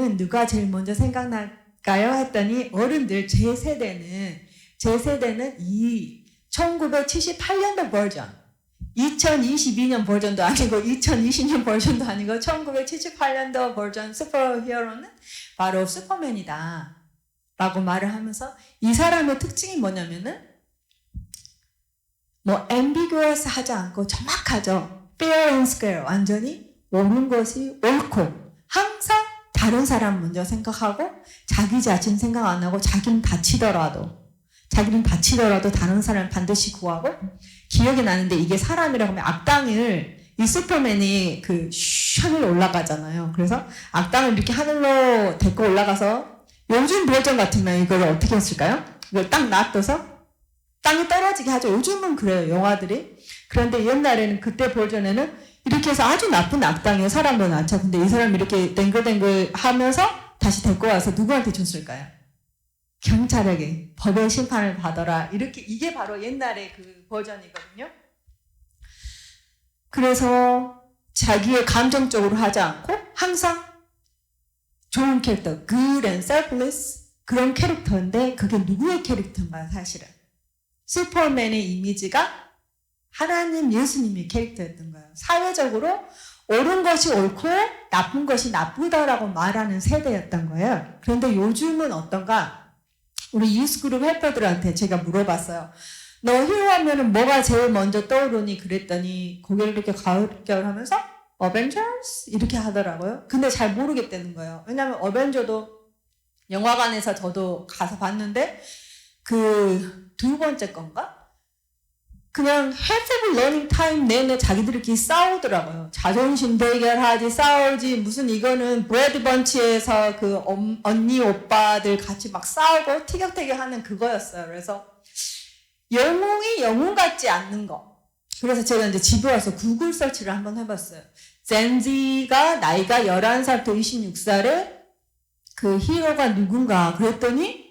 하면 누가 제일 먼저 생각날까요? 했더니 어른들 제 세대는 이 1978년도 버전, 2022년 버전도 아니고 2020년 버전도 아니고 1978년도 버전 슈퍼히어로는 바로 슈퍼맨이다 라고 말을 하면서, 이 사람의 특징이 뭐냐면은 뭐 ambiguous 하지 않고 정확하죠. fair and square, 완전히 옳은 것이 옳고, 항상 다른 사람 먼저 생각하고 자기 자신 생각 안 하고 자기는 다치더라도 다른 사람 반드시 구하고. 기억이 나는데, 이게 사람이라고 하면 악당을, 이 슈퍼맨이 그 하늘 올라가잖아요. 그래서 악당을 이렇게 하늘로 데리고 올라가서, 요즘 버전 같으면 이걸 어떻게 했을까요? 이걸 딱 놔둬서 땅에 떨어지게 하죠. 요즘은 그래요, 영화들이. 그런데 옛날에는, 그때 버전에는 이렇게 해서 아주 나쁜 악당이에요. 사람도 낳죠. 근데 이 사람이 이렇게 댕글댕글 하면서 다시 데리고 와서 누구한테 줬을까요? 경찰에게 법의 심판을 받아라. 이렇게, 이게 바로 옛날의 그 버전이거든요. 그래서 자기의 감정적으로 하지 않고 항상 좋은 캐릭터, good and selfless, 그런 캐릭터인데, 그게 누구의 캐릭터인가요, 사실은? 슈퍼맨의 이미지가 하나님 예수님의 캐릭터였던 거예요. 사회적으로 옳은 것이 옳고 나쁜 것이 나쁘다라고 말하는 세대였던 거예요. 그런데 요즘은 어떤가? 우리 유스그룹 헬퍼들한테 제가 물어봤어요. 너 히어로 하면은 뭐가 제일 먼저 떠오르니? 그랬더니 고개를 이렇게 가을결하면서 어벤져스 이렇게 하더라고요. 근데 잘 모르겠다는 거예요. 왜냐면 어벤져도 영화관에서 저도 가서 봤는데, 그 두 번째 건가? 그냥 헬스브 러닝 타임 내내 자기들끼리 싸우더라고요. 자존심 대결하지, 싸우지, 무슨 이거는 브래드 번치에서 그 언니 오빠들 같이 막 싸우고 티격태격하는 그거였어요. 그래서 영웅이 영웅 같지 않는 거. 그래서 제가 이제 집에 와서 구글 서치를 한번 해봤어요. 젠지가 나이가 11살부터 26살에 그 히어로가 누군가 그랬더니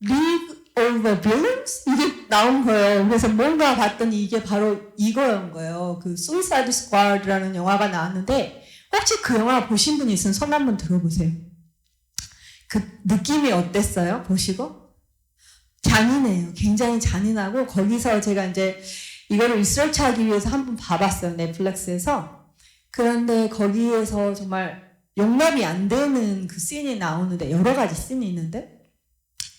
League of Villains? 이게 나온 거예요. 그래서 뭔가 봤더니 이게 바로 이거였던 거예요. 그 Suicide Squad라는 영화가 나왔는데, 혹시 그 영화 보신 분 있으면 손 한번 들어보세요. 그 느낌이 어땠어요? 보시고? 잔인해요. 굉장히 잔인하고, 거기서 제가 이제 이거를 리서치하기 위해서 한번 봐봤어요. 넷플릭스에서. 그런데 거기에서 정말 용납이 안 되는 그 씬이 나오는데, 여러 가지 씬이 있는데,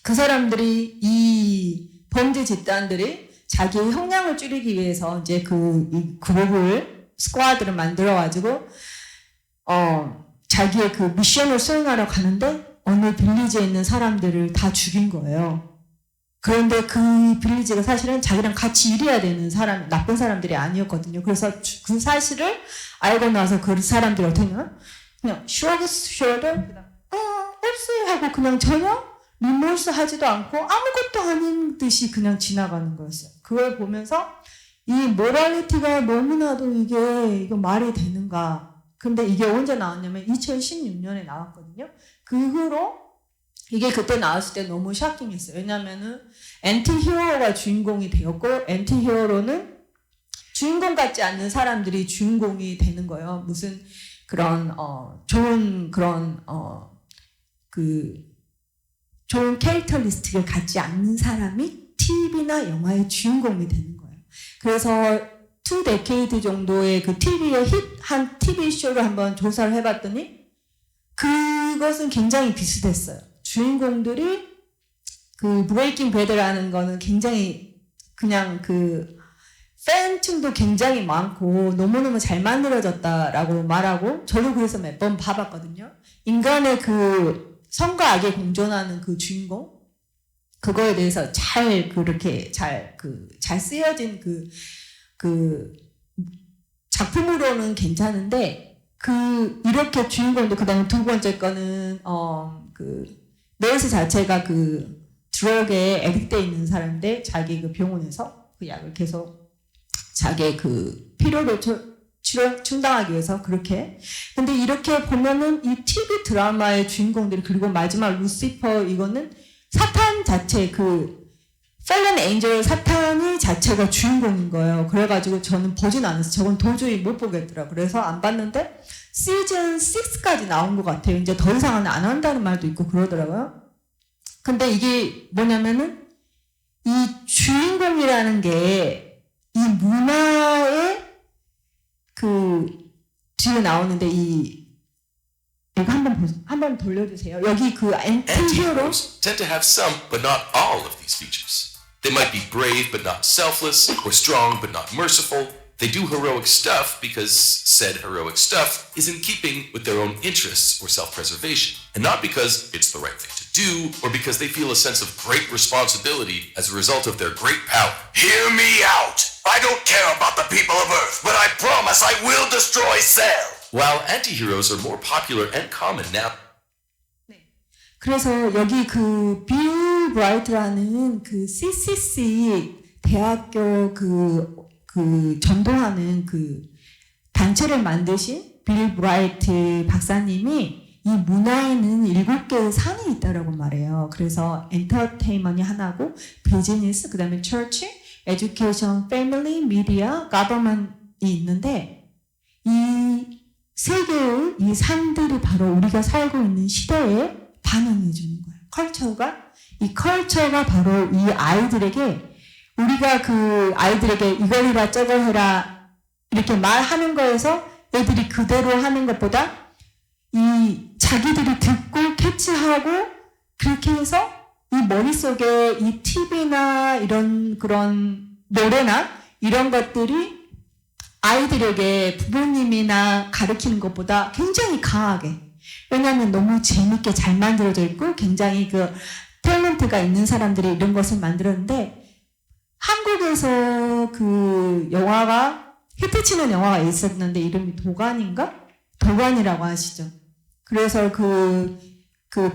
그 사람들이, 이 범죄 집단들이 자기의 형량을 줄이기 위해서 이제 이 그룹을, 스쿼드를 만들어가지고, 자기의 그 미션을 수행하러 가는데, 어느 빌리지에 있는 사람들을 다 죽인 거예요. 그런데 그 빌리지가 사실은 자기랑 같이 일해야 되는 사람, 나쁜 사람들이 아니었거든요. 그래서 그 사실을 알고 나서 그 사람들이 어떻게 했냐? 그냥 shoulder, 없어요 하고 그냥 전혀 리몰스 하지도 않고 아무것도 아닌 듯이 그냥 지나가는 거였어요. 그걸 보면서 이 모랄리티가 너무나도 이거 말이 되는가. 근데 이게 언제 나왔냐면 2016년에 나왔거든요. 그 후로 이게 그때 나왔을 때 너무 샤킹했어요. 왜냐면은 엔티히어로가 주인공이 되었고, 엔티히어로는 주인공 같지 않는 사람들이 주인공이 되는 거예요. 무슨 그런 좋은 그런 좋은 캐릭터리스틱을 갖지 않는 사람이 TV나 영화의 주인공이 되는 거예요. 그래서 2 데케이드 정도의 그 TV에 힛한 TV쇼를 한번 조사를 해봤더니 그것은 굉장히 비슷했어요. 주인공들이 그 브레이킹 배드라는 거는 굉장히 그냥 그 팬층도 굉장히 많고 너무너무 잘 만들어졌다라고 말하고, 저도 그래서 몇 번 봐봤거든요. 인간의 그 선과 악에 공존하는 그 주인공, 그거에 대해서 그렇게 잘 쓰여진 그 작품으로는 괜찮은데, 이렇게 주인공도, 그 다음에 두 번째 거는, 넬스 자체가 드럭에 애딕돼 있는 사람인데, 자기 그 병원에서 그 약을 계속 자기의 그 필요를 충당하기 위해서 그렇게. 근데 이렇게 보면은 이 TV 드라마의 주인공들이, 그리고 마지막 루시퍼, 이거는 사탄 자체 펠런 엔젤 사탄이 자체가 주인공인 거예요. 그래가지고 저는 보진 않았어요. 저건 도저히 못 보겠더라고요. 그래서 안 봤는데 시즌 6까지 나온 것 같아요. 이제 더 이상은 안 한다는 말도 있고 그러더라고요. 근데 이게 뭐냐면은 이 주인공이라는 게 이 문화의 그 뒤에 나오는데 이거 한번 돌려주세요. 여기 그 엔티히어로 Anti-heroes tend to have some, but not all of these features. They might be brave but not selfless, or strong but not merciful. They do heroic stuff because said heroic stuff is in keeping with their own interests or self-preservation, and not because it's the right thing to do, or because they feel a sense of great responsibility as a result of their great power. Hear me out! I don't care about the people of Earth, but I promise I will destroy Cell! While anti-heroes are more popular and common now, 그래서 여기 그 빌 브라이트라는 그 CCC 대학교 그 전도하는 그 단체를 만드신 빌 브라이트 박사님이 이 문화에는 7개의 산이 있다라고 말해요. 그래서 엔터테인먼트이 하나고, 비즈니스, 그 다음에 처치, 에듀케이션, 패밀리, 미디어, 가버먼트이 있는데 이 세 개의 이 산들이 바로 우리가 살고 있는 시대에 반영해 주는 거예요. 이 컬처가 바로 이 아이들에게, 우리가 그 아이들에게 이걸 해라 저걸 해라 이렇게 말하는 거에서 애들이 그대로 하는 것보다 이 자기들이 듣고 캐치하고 그렇게 해서 이 머릿속에 이 TV나 이런 그런 노래나 이런 것들이 아이들에게 부모님이나 가르치는 것보다 굉장히 강하게, 왜냐하면 너무 재밌게 잘 만들어져 있고 굉장히 그 탤런트가 있는 사람들이 이런 것을 만들었는데, 한국에서 그 영화가 히트치는 영화가 있었는데 이름이 도관인가? 도관이라고 하시죠. 그래서 그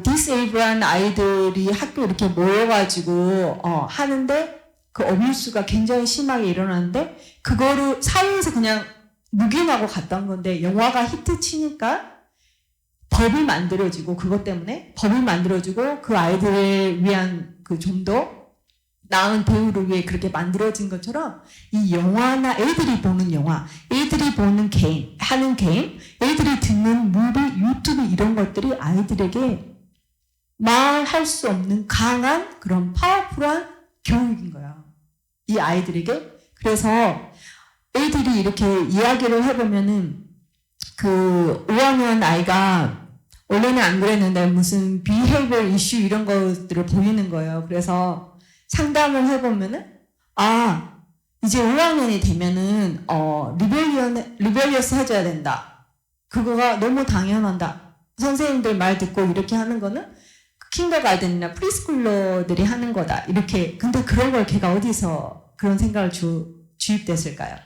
디세이블한 아이들이 학교 이렇게 모여가지고 하는데 그 어뷰스가 굉장히 심하게 일어나는데 그거를 사회에서 그냥 묵인하고 갔던 건데, 영화가 히트치니까 법이 만들어지고, 그것 때문에 법이 만들어지고 그 아이들을 위한 그 좀 더 나은 대우를 위해 그렇게 만들어진 것처럼 이 영화나 애들이 보는 영화, 애들이 보는 게임, 하는 게임, 애들이 듣는 무비, 유튜브 이런 것들이 아이들에게 말할 수 없는 강한 그런 파워풀한 교육인 거야. 이 아이들에게. 그래서 애들이 이렇게 이야기를 해보면은 그 5학년 아이가 원래는 안 그랬는데 무슨 behavior issue 이런 것들을 보이는 거예요. 그래서 상담을 해보면은 이제 5학년이 되면은 리벨리어스 해줘야 된다. 그거가 너무 당연하다. 선생님들 말 듣고 이렇게 하는 거는 킨더가든이나 프리스쿨러들이 하는 거다. 이렇게. 근데 그런 걸 걔가 어디서 그런 생각을 주입됐을까요?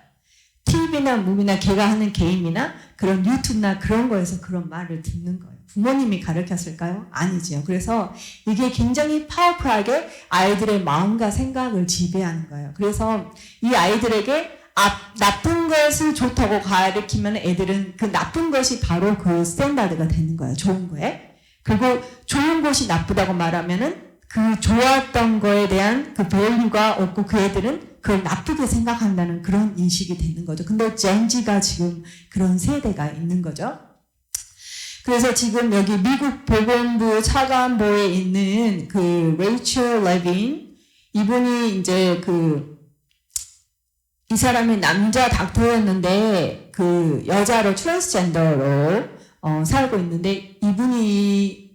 TV나 무비나 걔가 하는 게임이나 그런 유튜브나 그런 거에서 그런 말을 듣는 거예요. 부모님이 가르쳤을까요? 아니지요. 그래서 이게 굉장히 파워풀하게 아이들의 마음과 생각을 지배하는 거예요. 그래서 이 아이들에게 나쁜 것을 좋다고 가르치면 애들은 그 나쁜 것이 바로 그 스탠다드가 되는 거예요. 좋은 거에. 그리고 좋은 것이 나쁘다고 말하면은 그 좋았던 거에 대한 그 밸류가 없고 그 애들은 그걸 나쁘게 생각한다는 그런 인식이 되는 거죠. 근데 젠지가 지금 그런 세대가 있는 거죠. 그래서 지금 여기 미국 보건부 차관보에 있는 그 레이첼 레빈, 이분이 이제 이 사람이 남자 닥터였는데 그 여자로 트랜스젠더로 살고 있는데, 이분이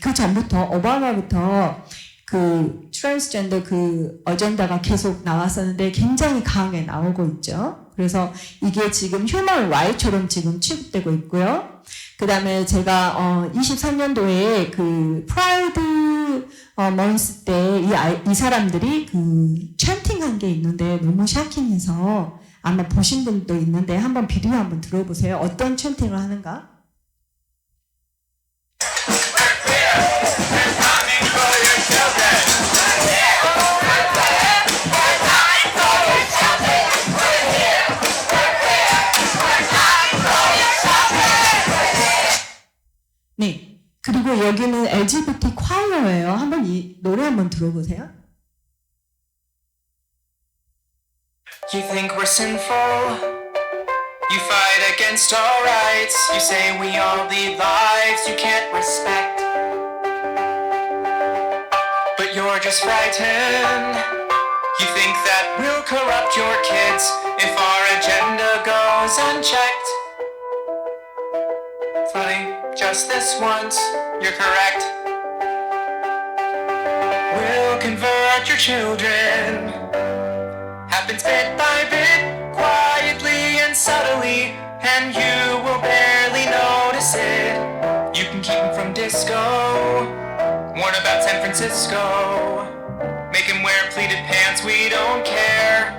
그 전부터 오바마부터 그 트랜스젠더 그 어젠다가 계속 나왔었는데 굉장히 강하게 나오고 있죠. 그래서 이게 지금 휴먼 라이트처럼 지금 취급되고 있고요. 그 다음에 제가 23년도에 그 프라이드 먼스 때 이 사람들이 그 찬팅한 게 있는데 너무 샤킹해서 아마 보신 분도 있는데 한번 비디오 한번 들어보세요. 어떤 찬팅을 하는가? 네. 그리고 여기는 LGBT 콰이어예요. 한번 이 노래 한번 들어보세요. You think we're sinful? You fight against our rights. You say we all lead lives you can't respect. But you're just frightened. You think that we'll corrupt your kids if our agenda goes unchecked. Funny, just this once, you're correct. We'll convert your children. Happens bit by bit, quietly and subtly, and you will barely notice it. You can keep them from disco, warn about San Francisco, make him wear pleated pants, we don't care.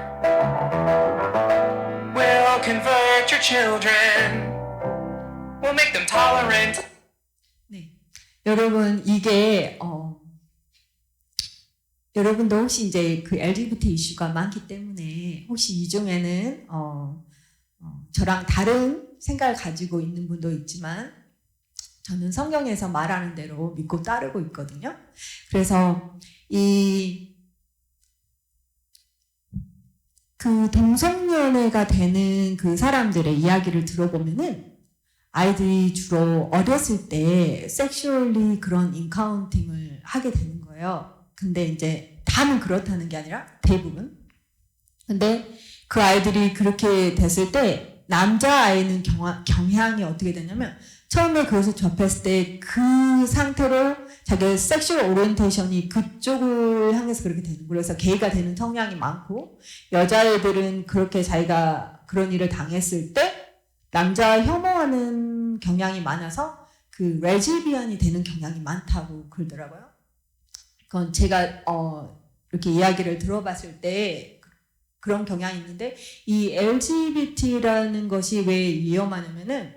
We'll convert your children, we'll make them tolerant. 네, 여러분 이게 여러분도 혹시 이제 그 LGBT 이슈가 많기 때문에 혹시 이 중에는 저랑 다른 생각을 가지고 있는 분도 있지만 저는 성경에서 말하는 대로 믿고 따르고 있거든요. 그래서 그 동성연애가 되는 그 사람들의 이야기를 들어보면은 아이들이 주로 어렸을 때 섹슈얼리 그런 인카운팅을 하게 되는 거예요. 근데 이제 다는 그렇다는 게 아니라 대부분. 근데 그 아이들이 그렇게 됐을 때 남자아이는 경향이 어떻게 되냐면 처음에 그것을 접했을 때 그 상태로 자기의 섹슈얼 오리엔테이션이 그쪽을 향해서 그렇게 되는 거예요. 그래서 게이가 되는 성향이 많고 여자애들은 그렇게 자기가 그런 일을 당했을 때 남자 혐오하는 경향이 많아서 그 레즈비언이 되는 경향이 많다고 그러더라고요. 그건 제가 이렇게 이야기를 들어봤을 때 그런 경향이 있는데 이 LGBT라는 것이 왜 위험하냐면은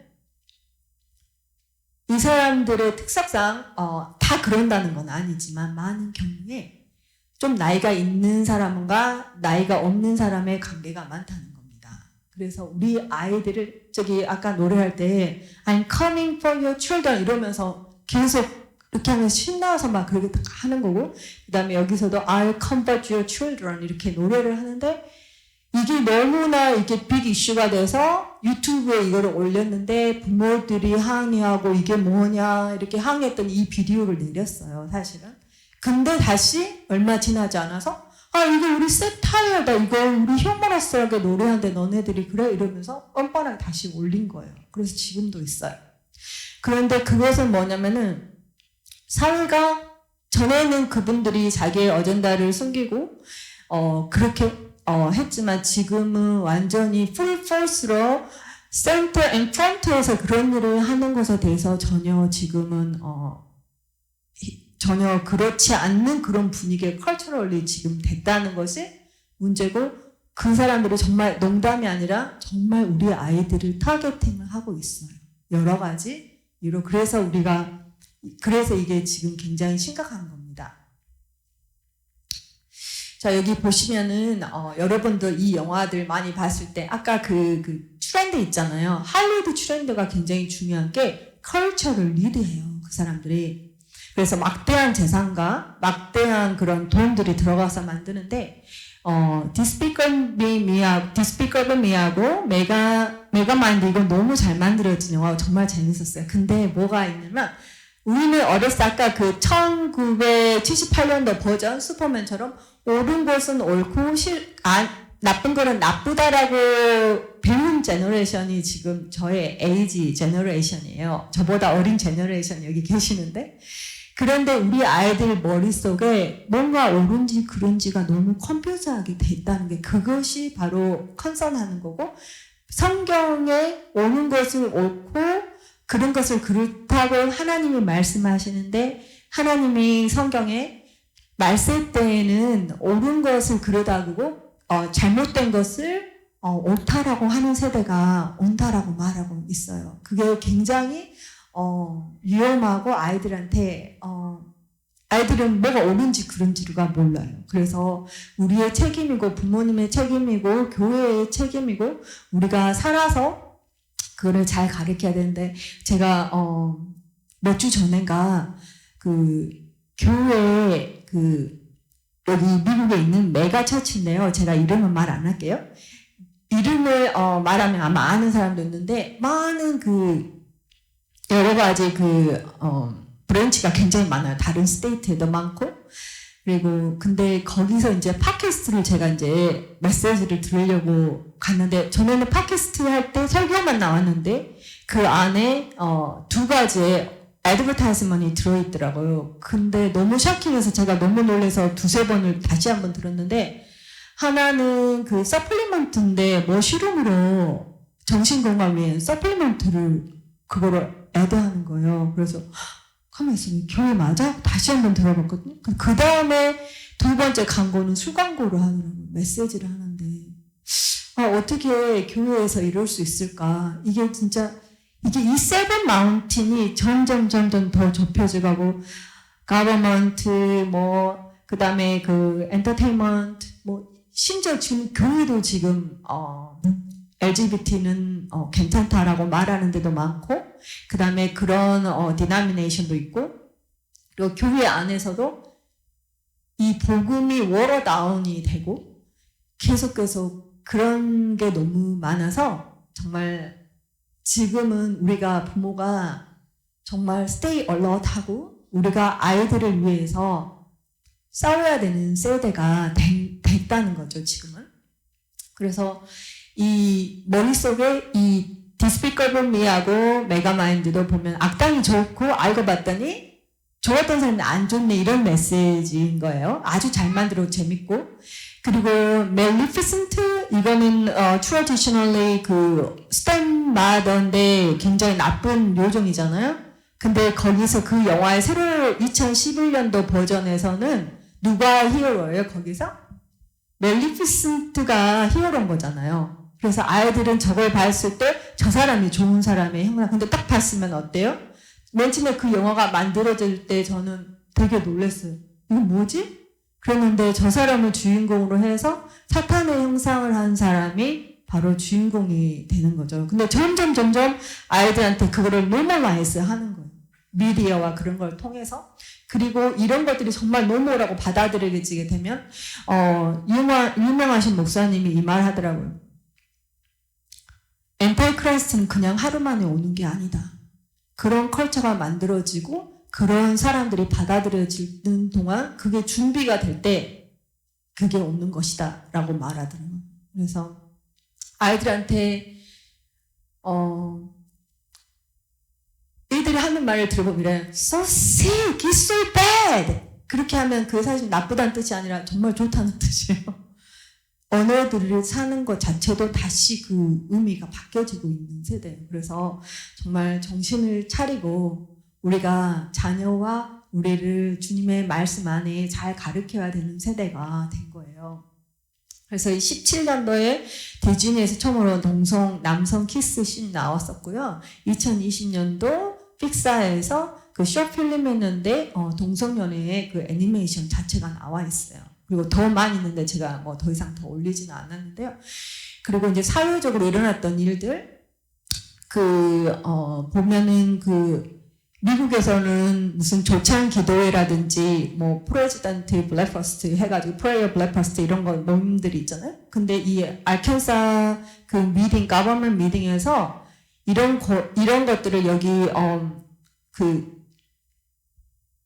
이 사람들의 특성상 다 그런다는 건 아니지만 많은 경우에 좀 나이가 있는 사람과 나이가 없는 사람의 관계가 많다는 겁니다. 그래서 우리 아이들을 저기 아까 노래할 때 I'm coming for your children 이러면서 계속 이렇게 하면서 신나서 막 그렇게 하는 거고 그 다음에 여기서도 I'll comfort your children 이렇게 노래를 하는데 이게 너무나 이게 빅 이슈가 돼서 유튜브에 이거를 올렸는데 부모들이 항의하고 이게 뭐냐 이렇게 항의했더니 이 비디오를 내렸어요 사실은. 근데 다시 얼마 지나지 않아서 이거 우리 세타이어다 이거 우리 휴머러스하게 노래하는데 너네들이 그래 이러면서 뻔뻔하게 다시 올린 거예요. 그래서 지금도 있어요. 그런데 그것은 뭐냐면은 사회가 전에는 그분들이 자기의 어젠다를 숨기고 그렇게 했지만 지금은 완전히 풀 포스로 센터 앤 프론트에서 그런 일을 하는 것에 대해서 전혀 지금은 전혀 그렇지 않는 그런 분위기가 컬처럴리 지금 됐다는 것이 문제고 그 사람들이 정말 농담이 아니라 정말 우리 아이들을 타겟팅을 하고 있어요. 여러 가지 이유로 그래서 이게 지금 굉장히 심각한 겁니다. 자, 여기 보시면은, 여러분도 이 영화들 많이 봤을 때, 아까 그 트렌드 있잖아요. 할리우드 트렌드가 굉장히 중요한 게, 컬처를 리드해요. 그 사람들이. 그래서 막대한 재산과 막대한 그런 돈들이 들어가서 만드는데, Despicable Me하고 메가마인드 이거 너무 잘 만들어진 영화가 정말 재밌었어요. 근데 뭐가 있냐면, 우리는 어렸을 때 아까 그 1978년도 버전 슈퍼맨처럼 옳은 것은 옳고 나쁜 거는 나쁘다라고 배운 제너레이션이 지금 저의 에이지 제너레이션이에요. 저보다 어린 제너레이션 여기 계시는데 그런데 우리 아이들 머릿속에 뭔가 옳은지 그른지가 너무 컴퓨터하게 돼 있다는 게 그것이 바로 컨선하는 거고 성경에 옳은 것을 옳고 그런 것을 그렇다고 하나님이 말씀하시는데 하나님이 성경에 말세 때에는 옳은 것을 그러다고 잘못된 것을 옳다라고 하는 세대가 온다라고 말하고 있어요. 그게 굉장히 위험하고 아이들한테 아이들은 뭐가 옳은지 그른지가 몰라요. 그래서 우리의 책임이고 부모님의 책임이고 교회의 책임이고 우리가 살아서 그거를 잘 가르쳐야 되는데 제가 몇 주 전인가 그 교회에 그 여기 미국에 있는 메가 처치인데요. 제가 이름은 말 안 할게요. 이름을 말하면 아마 아는 사람도 있는데 많은 그 여러 가지 그 브랜치가 굉장히 많아요. 다른 스테이트에도 많고. 그리고 근데 거기서 이제 팟캐스트를 제가 이제 메시지를 들으려고 갔는데 전에는 팟캐스트 할 때 설교만 나왔는데 그 안에 2가지의 애드버타이즈먼이 들어있더라고요. 근데 너무 쇼킹해서 제가 너무 놀라서 2-3번을 다시 한번 들었는데 하나는 그 서플리먼트인데 머쉬룸으로 정신건강위에 서플리먼트를 그거를 애드하는 거예요. 그래서 가만히 있으면 교회 맞아? 다시 한번 들어봤거든요. 그 다음에 2번째 광고는 술 광고를 하더라고요. 메시지를 하는데 어떻게 교회에서 이럴 수 있을까? 이게 진짜 이게 이 세븐 마운틴이 점점 더 좁혀져가고 가버먼트 뭐 그다음에 그 엔터테인먼트 뭐 심지어 지금 교회도 지금 LGBT는 괜찮다라고 말하는 데도 많고 그다음에 그런 디나미네이션도 있고 그리고 교회 안에서도 이 복음이 워러다운이 되고 계속 그런 게 너무 많아서 정말 지금은 우리가 부모가 정말 stay alert 하고 우리가 아이들을 위해서 싸워야 되는 세대가 됐다는 거죠, 지금은. 그래서 이 머릿속에 이 Despicable Me하고 메가마인드도 보면 악당이 좋고 알고 봤더니 좋았던 사람이 안 좋네 이런 메시지인 거예요. 아주 잘 만들어 재밌고 그리고 Maleficent 이거는 traditionally 그 스탠마더인데 굉장히 나쁜 요정이잖아요. 근데 거기서 그 영화의 새로 2011년도 버전에서는 누가 히어로예요? 거기서 멜리피센트가 히어로인 거잖아요. 그래서 아이들은 저걸 봤을 때 저 사람이 좋은 사람의 형상. 근데 딱 봤으면 어때요? 맨 처음에 그 영화가 만들어질 때 저는 되게 놀랐어요. 이거 뭐지? 그랬는데 저 사람을 주인공으로 해서 사탄의 형상을 한 사람이 바로 주인공이 되는 거죠. 근데 점점 아이들한테 그거를 노멀라이즈 하는 거예요. 미디어와 그런 걸 통해서. 그리고 이런 것들이 정말 노멀하고 받아들여지게 되면 유명하신 목사님이 이 말 하더라고요. 엔타이크라이스트는 그냥 하루 만에 오는 게 아니다. 그런 컬처가 만들어지고 그런 사람들이 받아들여지는 동안 그게 준비가 될 때 그게 오는 것이다 라고 말하더라고요. 그래서 아이들한테 애들이 하는 말을 들어보면 이래요. So sick, it's so bad. 그렇게 하면 그게 사실 나쁘다는 뜻이 아니라 정말 좋다는 뜻이에요. 언어들을 사는 것 자체도 다시 그 의미가 바뀌어지고 있는 세대예요. 그래서 정말 정신을 차리고 우리가 자녀와 우리를 주님의 말씀 안에 잘 가르쳐야 되는 세대가 된 거예요. 그래서 17년도에 디즈니에서 처음으로 남성 키스씬 나왔었고요. 2020년도 픽사에서 그 쇼필름 했는데 동성연애의 그 애니메이션 자체가 나와 있어요. 그리고 더 많이 있는데 제가 뭐 더 이상 더 올리지는 않았는데요. 그리고 이제 사회적으로 일어났던 일들 보면은 미국에서는 무슨 조찬 기도회라든지 뭐 프레지던트 블랙퍼스트 해가지고 프레이어 블랙퍼스트 이런 거 모임들이 있잖아요. 근데 이 알캔사 그 미팅 가버먼 미팅에서 이런 것들을 여기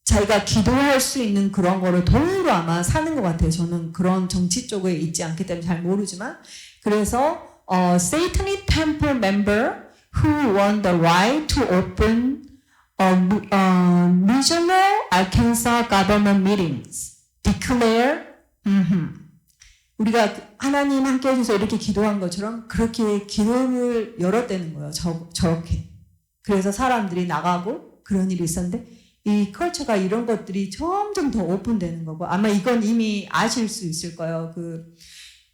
자기가 기도할 수 있는 그런 거를 돈으로 아마 사는 것 같아요. 저는 그런 정치 쪽에 있지 않기 때문에 잘 모르지만 그래서 Satanic Temple member who won the right to open regional Arkansas government meetings declare 우리가 하나님 함께 해주셔서 이렇게 기도한 것처럼 그렇게 기도를 열었다는 거예요. 저렇게. 그래서 사람들이 나가고 그런 일이 있었는데 이 컬처가 이런 것들이 점점 더 오픈되는 거고 아마 이건 이미 아실 수 있을 거예요.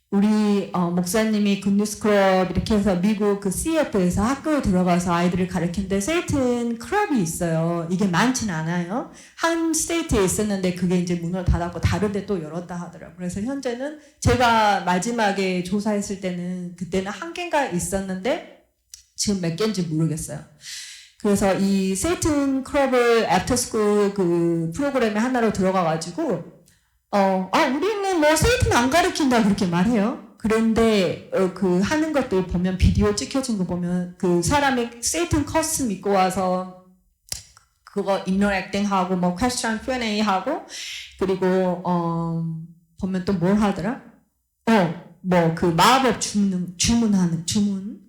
우리 목사님이 굿뉴스 클럽 이렇게 해서 미국 그 CF에서 학교에 들어가서 아이들을 가르치는데 세이튼 클럽이 있어요. 이게 많지는 않아요. 한 스테이트에 있었는데 그게 이제 문을 닫았고 다른 데 또 열었다 하더라고요. 그래서 현재는 제가 마지막에 조사했을 때는 그때는 한 개가 있었는데 지금 몇 개인지 모르겠어요. 그래서 이 세이튼 클럽을 애프터스쿨 그 프로그램에 하나로 들어가가지고 우리는 뭐 세이튼 안 가르친다 그렇게 말해요. 그런데 그 하는 것들 보면 비디오 찍혀진 거 보면 그 사람이 세이튼 커스텀 입고 와서 그거 인터랙팅 하고 뭐 퀘스천 Q&A 하고 그리고 보면 또 뭘 하더라? 뭐 그 마법 주문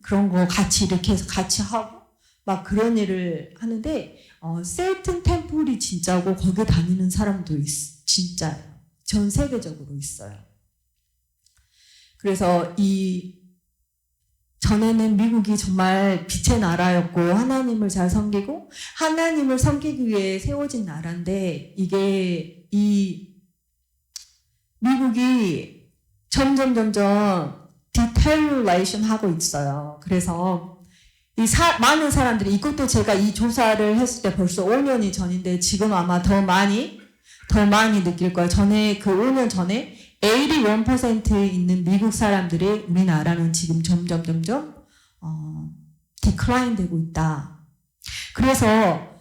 그런 거 같이 이렇게 해서 같이 하고 막 그런 일을 하는데 세이튼 템플이 진짜고 거기 다니는 사람도 진짜예요. 전 세계적으로 있어요. 그래서 전에는 미국이 정말 빛의 나라였고 하나님을 잘 섬기고 하나님을 섬기기 위해 세워진 나라인데 이게 미국이 점점 디테일레이션 하고 있어요. 그래서 많은 사람들이 이것도 제가 이 조사를 했을 때 벌써 5년이 전인데 지금 아마 더 많이 느낄 거예요. 그 5년 전에 81% 있는 미국 사람들이 우리나라는 지금 점점 디클라인 되고 있다. 그래서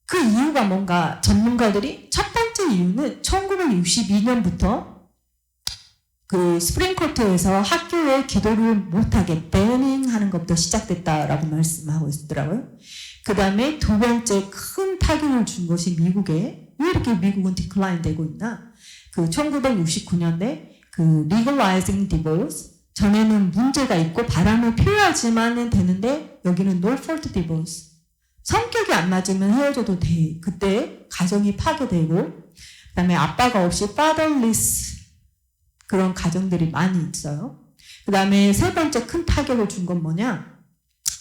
그 이유가 뭔가 전문가들이 첫 번째 이유는 1962년부터 그 스프링코트에서 학교에 기도를 못하게 배닝하는 것부터 시작됐다라고 말씀하고 있더라고요. 그 다음에 두 번째 큰 타격을 준 것이 미국에 왜 이렇게 미국은 디클라인 되고 있나? 그 1969년에 그 legalizing divorce 전에는 문제가 있고 바람을 피워야지만은 되는데 여기는 no fault divorce 성격이 안 맞으면 헤어져도 돼. 그때 가정이 파괴되고 그 다음에 아빠가 없이 fatherless 그런 가정들이 많이 있어요. 그 다음에 세 번째 큰 타격을 준 건 뭐냐?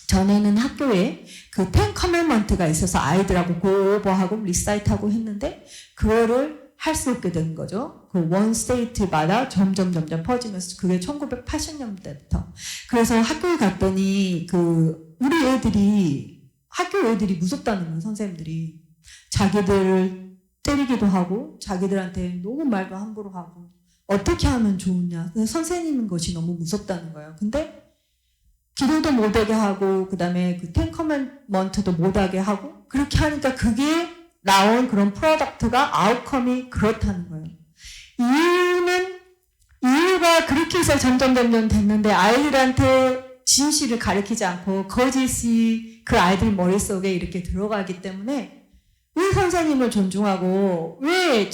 전에는 학교에 그 10 커맨먼트가 있어서 아이들하고 고오버하고 리사이트하고 했는데 그거를 할 수 있게 된 거죠. 그 원 스테이트마다 점점 퍼지면서 그게 1980년대부터. 그래서 학교에 갔더니 우리 애들이 학교 애들이 무섭다는 거예요. 선생님들이 자기들을 때리기도 하고 자기들한테 너무 말도 함부로 하고 어떻게 하면 좋으냐. 선생님인 것이 너무 무섭다는 거예요. 근데 기도도 못하게 하고 그 다음에 그 10 커맨먼트도 못하게 하고 그렇게 하니까 그게 나온 그런 프로덕트가 아웃컴이 그렇다는 거예요. 이유가 그렇게 해서 점점 됐는데 아이들한테 진실을 가르치지 않고 거짓이 그 아이들 머릿속에 이렇게 들어가기 때문에 왜 선생님을 존중하고 왜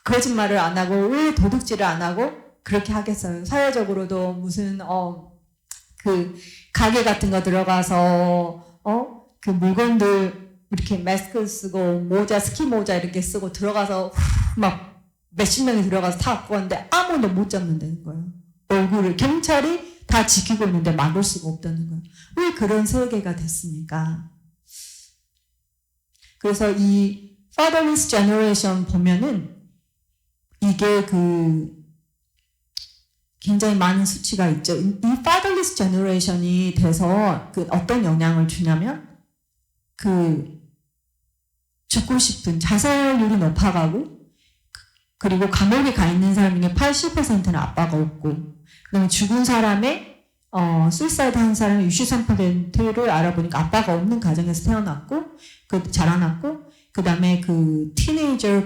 거짓말을 안 하고 왜 도둑질을 안 하고 그렇게 하겠어요. 사회적으로도 무슨 그 가게 같은 거 들어가서 그 물건들 이렇게 마스크 쓰고 모자 스키 모자 이렇게 쓰고 들어가서 막 몇십 명이 들어가서 다 갖고 왔는데 아무도 못 잡는다는 거예요. 얼굴을 경찰이 다 지키고 있는데 막을 수가 없다는 거예요. 왜 그런 세계가 됐습니까? 그래서 이 fatherless generation 보면은 이게 굉장히 많은 수치가 있죠. 이 fatherless generation이 돼서 어떤 영향을 주냐면 죽고 싶은 자살률이 높아가고 그리고 감옥에 가 있는 사람 중에 80%는 아빠가 없고 그다음에 죽은 사람의 수이사이드 한 사람의 63%를 알아보니까 아빠가 없는 가정에서 태어났고 자라났고 그다음에 티네이저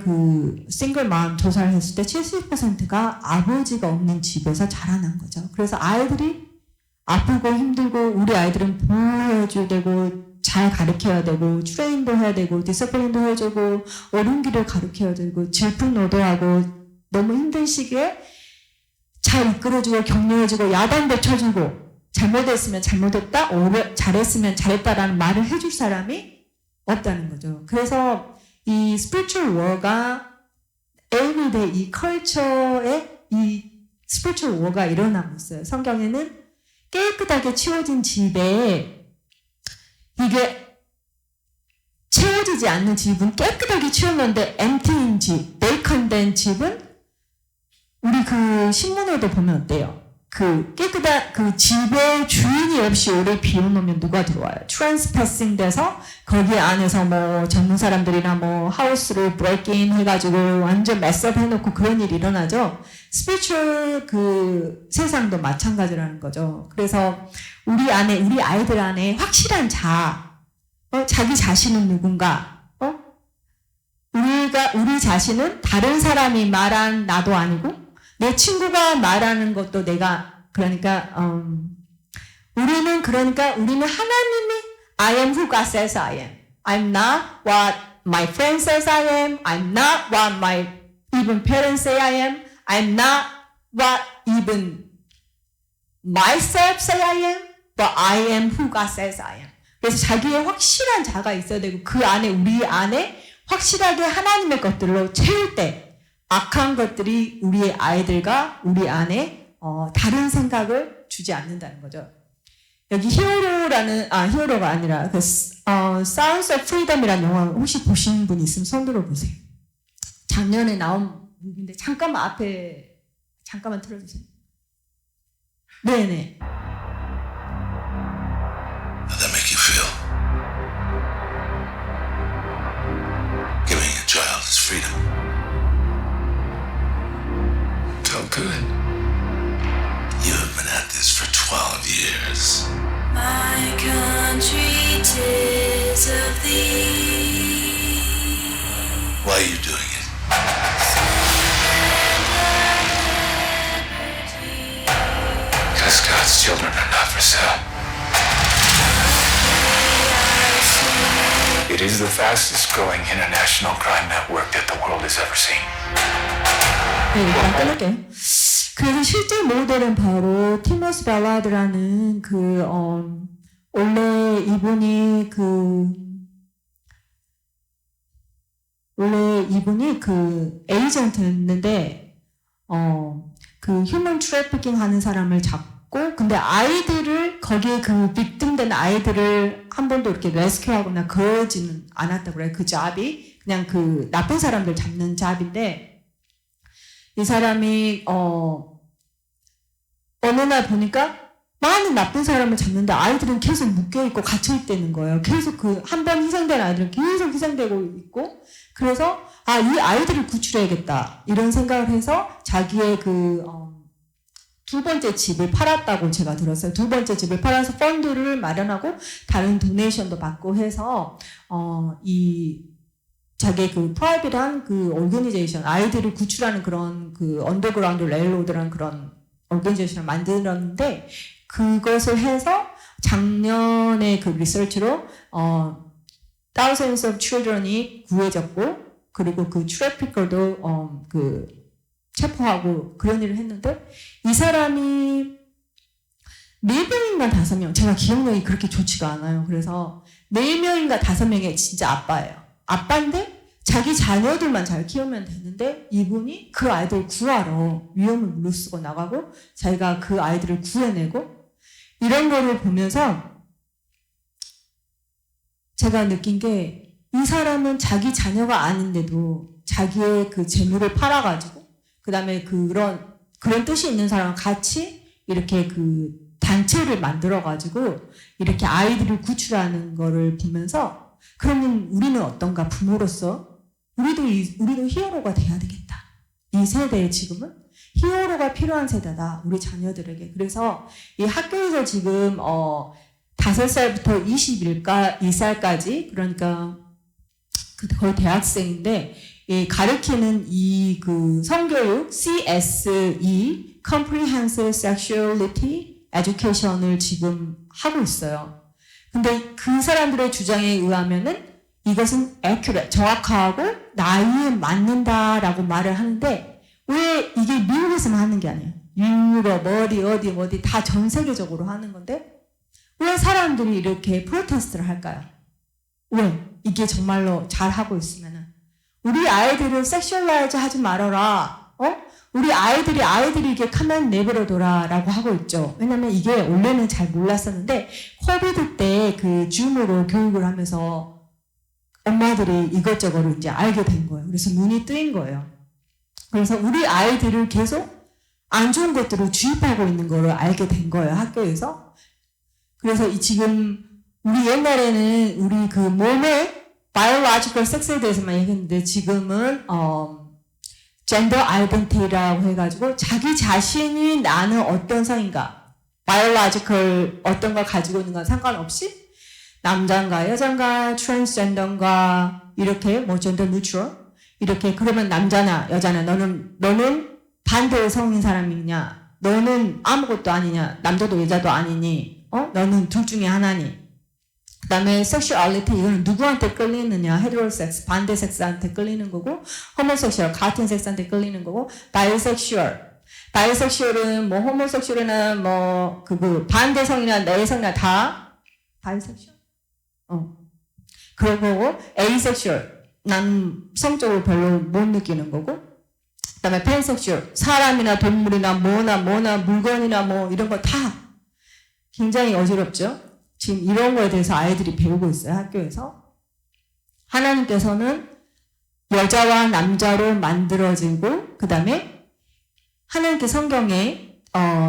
싱글 맘 조사를 했을 때 70%가 아버지가 없는 집에서 자라난 거죠. 그래서 아이들이 아프고 힘들고 우리 아이들은 보호해줘야 되고 잘 가르쳐야 되고 트레인도 해야 되고 디스플린도 해주고 옳은 길을 가르쳐야 되고 질풍노도하고 너무 힘든 시기에 잘 이끌어주고 격려해주고 야단도 쳐주고 잘못했으면 잘못했다 잘했으면 잘했다라는 말을 해줄 사람이 없다는 거죠. 그래서 이 spiritual war가 everyday 이 컬처에 이 spiritual war가 일어나고 있어요. 성경에는 깨끗하게 치워진 집에 이게 채워지지 않는 집은 깨끗하게 치웠는데 empty인 집, 베이컨된 집은 우리 신문에도 보면 어때요? 깨끗한 집에 주인이 없이 오래 비워놓으면 누가 들어와요? 트랜스패싱 돼서 거기 안에서 뭐 젊은 사람들이나 뭐 하우스를 브레이킹 해가지고 완전 메스업 해놓고 그런 일이 일어나죠. 스피리추얼 세상도 마찬가지라는 거죠. 그래서 우리 아이들 안에 확실한 자기 자신은 누군가, 우리 우리 자신은 다른 사람이 말한 나도 아니고 내 친구가 말하는 것도 내가 우리는 하나님이 I am who God says I am. I'm not what my friend says I am. I'm not what my even parents say I am. I'm not what even myself say I am. But I am who God says I am. 그래서 자기의 확실한 자가 있어야 되고 그 안에 우리 안에 확실하게 하나님의 것들로 채울 때 악한 것들이 우리의 아이들과 우리 안에 다른 생각을 주지 않는다는 거죠. 여기 히어로가 아니라 Sounds of Freedom이라는 영화 혹시 보신 분 있으면 손 들어보세요. 작년에 나온 무비인데 잠깐만 틀어주세요. 네네. How'd that make you feel? Giving a child his freedom. Felt good. You have been at this for 12 years. My country, 'tis of thee. Why are you doing it? Because God's children are not for sale. It is the fastest growing international crime network that the world has ever seen. 네, 일단 끊을게요. 그래서 실제 모델은 바로 티머스 발라드라는 원래 이분이 에이전트였는데 휴먼 트래피킹 하는 사람을 잡고 근데 아이들을 거기에 빅tim된 아이들을 한 번도 이렇게 레스큐하거나 그러지는 않았다고 그래요. 그 잡이 그냥 나쁜 사람들 잡는 잡인데 이 사람이 어느 날 보니까 많은 나쁜 사람을 잡는데 아이들은 계속 묶여있고 갇혀있다는 거예요. 계속 한 번 희생된 아이들은 계속 희생되고 있고 그래서 이 아이들을 구출해야겠다 이런 생각을 해서 자기의 두 번째 집을 팔았다고 제가 들었어요. 두 번째 집을 팔아서 펀드를 마련하고 다른 도네이션도 받고 해서 자기의 프라이빗한 오르거니제이션 아이들을 구출하는 그런 언더그라운드 레일로드라는 그런 오르거니제이션을 만들었는데 그것을 해서 작년에 리서치로 thousands of children이 구해졌고 그리고 트래피커도 체포하고 그런 일을 했는데 이 사람이 4명인가 5명 제가 기억력이 그렇게 좋지가 않아요. 그래서 4명인가 5명의 진짜 아빠예요. 아빠인데 자기 자녀들만 잘 키우면 되는데 이분이 그 아이들 구하러 위험을 무릅쓰고 나가고 자기가 그 아이들을 구해내고 이런 거를 보면서 제가 느낀 게 이 사람은 자기 자녀가 아닌데도 자기의 재물을 팔아가지고 그 다음에 그런 뜻이 있는 사람과 같이 이렇게 단체를 만들어가지고 이렇게 아이들을 구출하는 거를 보면서 그러면 우리는 어떤가 부모로서 우리도 히어로가 돼야 되겠다. 이 세대에 지금은 히어로가 필요한 세대다. 우리 자녀들에게. 그래서 이 학교에서 지금 5살부터 22살까지 그러니까 거의 대학생인데 가르치는 이 성교육 CSE Comprehensive Sexuality Education을 지금 하고 있어요. 근데 그 사람들의 주장에 의하면은 이것은 accurate, 정확하고 나이에 맞는다라고 말을 하는데 왜 이게 미국에서만 하는 게 아니에요. 유럽 어디 다 전 세계적으로 하는 건데 왜 사람들이 이렇게 프로테스트를 할까요? 왜? 이게 정말로 잘하고 있으면은 우리 아이들을 섹슈얼라이즈 하지 말아라. 우리 아이들이 이게 가만 내버려둬라 라고 하고 있죠. 왜냐면 이게 원래는 잘 몰랐었는데 코비드 때 줌으로 교육을 하면서 엄마들이 이것저것을 이제 알게 된 거예요. 그래서 눈이 뜨인 거예요. 그래서 우리 아이들을 계속 안 좋은 것들을 주입하고 있는 거를 알게 된 거예요. 학교에서. 그래서 지금 우리 옛날에는 우리 몸의 biological sex에 대해서만 얘기했는데 지금은 gender identity라고 해가지고 자기 자신이 나는 어떤 성인가 biological 어떤 걸 가지고 있는 건 상관없이 남자인가 여자인가 transgender인가 이렇게 gender neutral 이렇게 그러면 남자나 여자나 너는 반대의 성인 사람이냐? 너는 아무것도 아니냐? 남자도 여자도 아니니? 너는 둘 중에 하나니? 그다음에 sexuality 이거는 누구한테 끌리느냐? 헤테로섹스 반대 섹스한테 끌리는 거고, 호모섹슈얼 같은 섹스한테 끌리는 거고, 바이섹슈얼은 뭐 호모섹슈얼이나 뭐 반대 성이나 내성이나 다 바이섹슈얼. 그런 거고, 에이섹슈얼 난 성적으로 별로 못 느끼는 거고, 그다음에 팬섹슈얼 사람이나 동물이나 뭐나 물건이나 뭐 이런 거 다 굉장히 어지럽죠. 지금 이런 거에 대해서 아이들이 배우고 있어요, 학교에서. 하나님께서는 여자와 남자로 만들어지고, 그 다음에 하나님께 성경에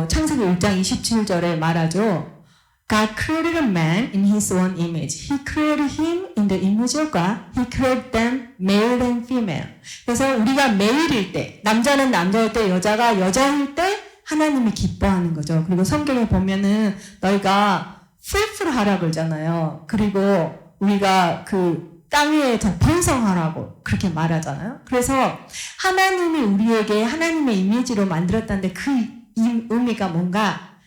창세기 1장 27절에 말하죠. God created a man in his own image. He created him in the image of God. He created them male and female. 그래서 우리가 메일일 때, 남자는 남자일 때, 여자가 여자일 때 하나님이 기뻐하는 거죠. 그리고 성경에 보면은 너희가 fruitful 그러잖아요. 그리고 우리가 땅 위에 더 번성하라고 그렇게 말하잖아요. 그래서 하나님이 우리에게 하나님의 이미지로 만들었다는데 그 의미가 뭔가,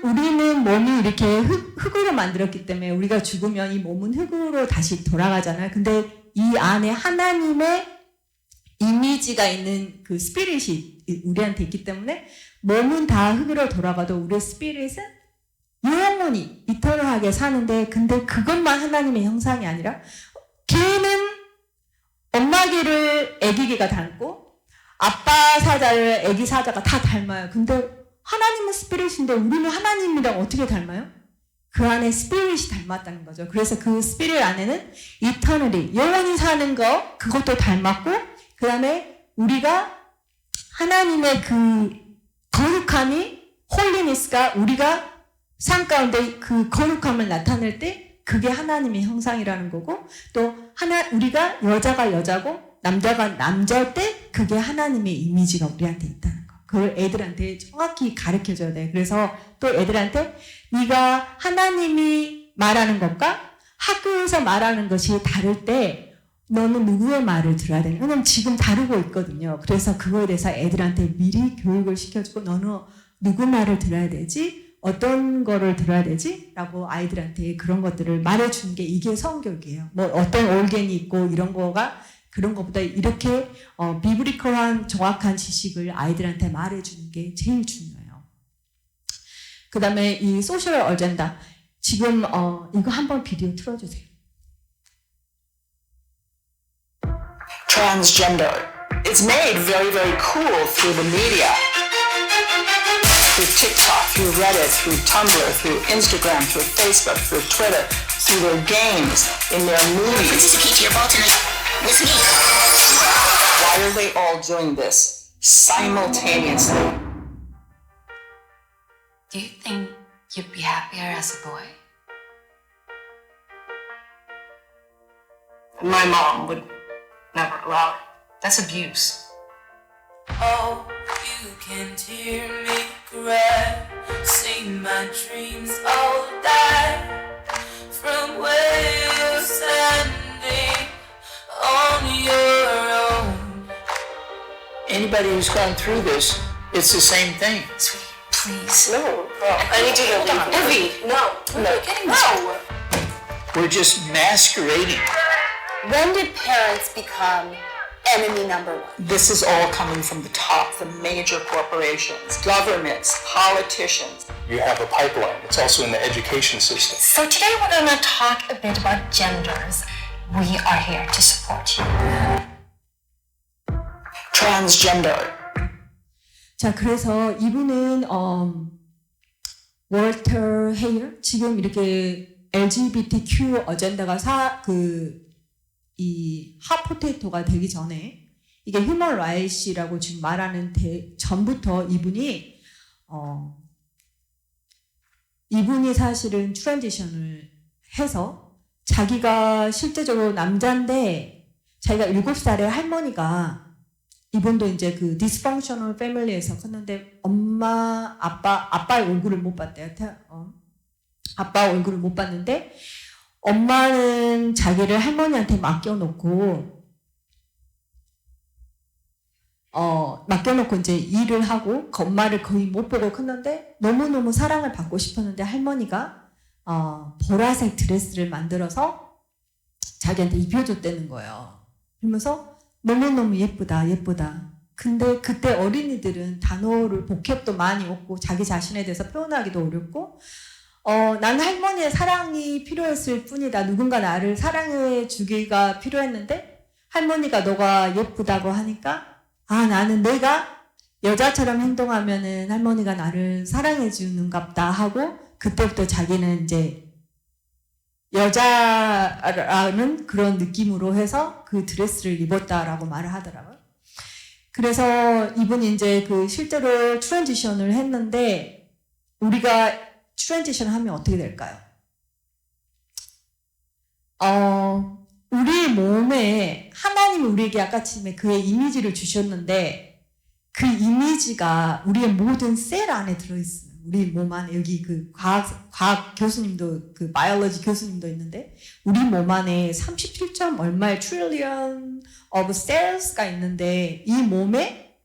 우리는 몸이 이렇게 흙으로 만들었기 때문에 우리가 죽으면 이 몸은 흙으로 다시 돌아가잖아요. 근데 이 안에 하나님의 이미지가 있는 그 스피릿이 우리한테 있기 때문에 몸은 다 흙으로 돌아가도 우리의 스피릿은 영원히 이터널하게 사는데, 근데 그것만 하나님의 형상이 아니라 개는 엄마 개를 애기 개가 닮고 아빠 사자를 애기 사자가 다 닮아요. 근데 하나님은 스피릿인데 우리는 하나님이랑 어떻게 닮아요? 그 안에 스피릿이 닮았다는 거죠. 그래서 그 스피릿 안에는 이터널이 영원히 사는 거, 그것도 닮았고, 그 다음에 우리가 하나님의 그 거룩함이, 홀리니스가 우리가 삶 가운데 그 거룩함을 나타낼 때 그게 하나님의 형상이라는 거고, 또 우리가 여자가 여자고 남자가 남자일 때 그게 하나님의 이미지가 우리한테 있다는 거. 그걸 애들한테 정확히 가르쳐줘야 돼. 그래서 또 애들한테 네가 하나님이 말하는 것과 학교에서 말하는 것이 다를 때 너는 누구의 말을 들어야 되냐. 왜냐면 지금 다르고 있거든요. 그래서 그거에 대해서 애들한테 미리 교육을 시켜주고, 너는 누구 말을 들어야 되지? 어떤 거를 들어야 되지? 라고 아이들한테 그런 것들을 말해주는 게 이게 성교육이에요. 뭐 어떤 올겐이 있고 이런 거가, 그런 것보다 이렇게 비브리컬한 정확한 지식을 아이들한테 말해주는 게 제일 중요해요. 그 다음에 이 소셜 어젠다. 지금 이거 한번 비디오 틀어주세요. Transgender. It's made very, very cool through the media. Through TikTok, through Reddit, through Tumblr, through Instagram, through Facebook, through Twitter, through their games, in their movies. Participate to your ball tonight with me. Why are they all doing this simultaneously? Do you think you'd be happier as a boy? My mom would never allow it. That's abuse. Oh, you can hear me cry. See my dreams all die. From where you're standing on your own. Anybody who's gone through this, it's the same thing. Sweetie, please. No, I need you to leave. No, You're getting this wrong. We're just masquerading. When did parents become enemy number one? This is all coming from the top, the major corporations, governments, politicians. You have a pipeline. It's also in the education system. So today we're going to talk a bit about genders. We are here to support you. Transgender. 자, 그래서 이분은 월터 헤이어, 지금 이렇게 LGBTQ 어젠다가 이 핫포테이토가 되기 전에, 이게 휴먼 라이츠라고 지금 말하는 전부터 이분이 사실은 트랜지션을 해서 자기가 실제적으로 남자인데, 자기가 7살의 할머니가, 이분도 이제 그 디스펑셔널 패밀리에서 컸는데 아빠의 얼굴을 못 봤대요. 아빠 얼굴을 못 봤는데 엄마는 자기를 할머니한테 맡겨놓고 맡겨놓고 이제 일을 하고 엄마를 거의 못 보고 컸는데 너무너무 사랑을 받고 싶었는데 할머니가 보라색 드레스를 만들어서 자기한테 입혀줬다는 거예요. 그러면서 너무너무 예쁘다 예쁘다. 근데 그때 어린이들은 단어를 복합도 많이 없고 자기 자신에 대해서 표현하기도 어렵고 난 할머니의 사랑이 필요했을 뿐이다. 누군가 나를 사랑해 주기가 필요했는데 할머니가 너가 예쁘다고 하니까 나는 내가 여자처럼 행동하면은 할머니가 나를 사랑해 주는갑다 하고 그때부터 자기는 이제 여자라는 그런 느낌으로 해서 그 드레스를 입었다라고 말을 하더라고요. 그래서 이분이 이제 그 실제로 트랜지션을 했는데 우리가 트랜지션 하면 어떻게 될까요? 우리 몸에 하나님이 우리에게 아까 처음에 그의 이미지를 주셨는데 그 이미지가 우리의 모든 셀 안에 들어있어요. 우리 몸 안에 여기 그 과학 교수님도 그 바이올로지 교수님도 있는데 우리 몸 안에 37점 얼마의 trillion of cells가 있는데 이 몸에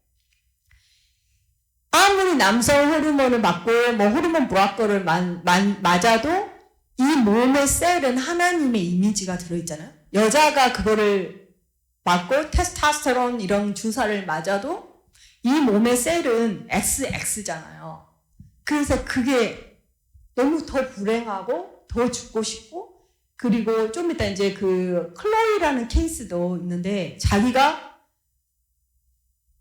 아무리 남성 호르몬을 맞고 뭐 호르몬 블로커를 맞아도 이 몸의 셀은 하나님의 이미지가 들어있잖아요. 여자가 그거를 맞고 테스토스테론 이런 주사를 맞아도 이 몸의 셀은 XX잖아요. 그래서 그게 너무 더 불행하고 더 죽고 싶고 그리고 좀 이따 이제 그 클로이라는 케이스도 있는데 자기가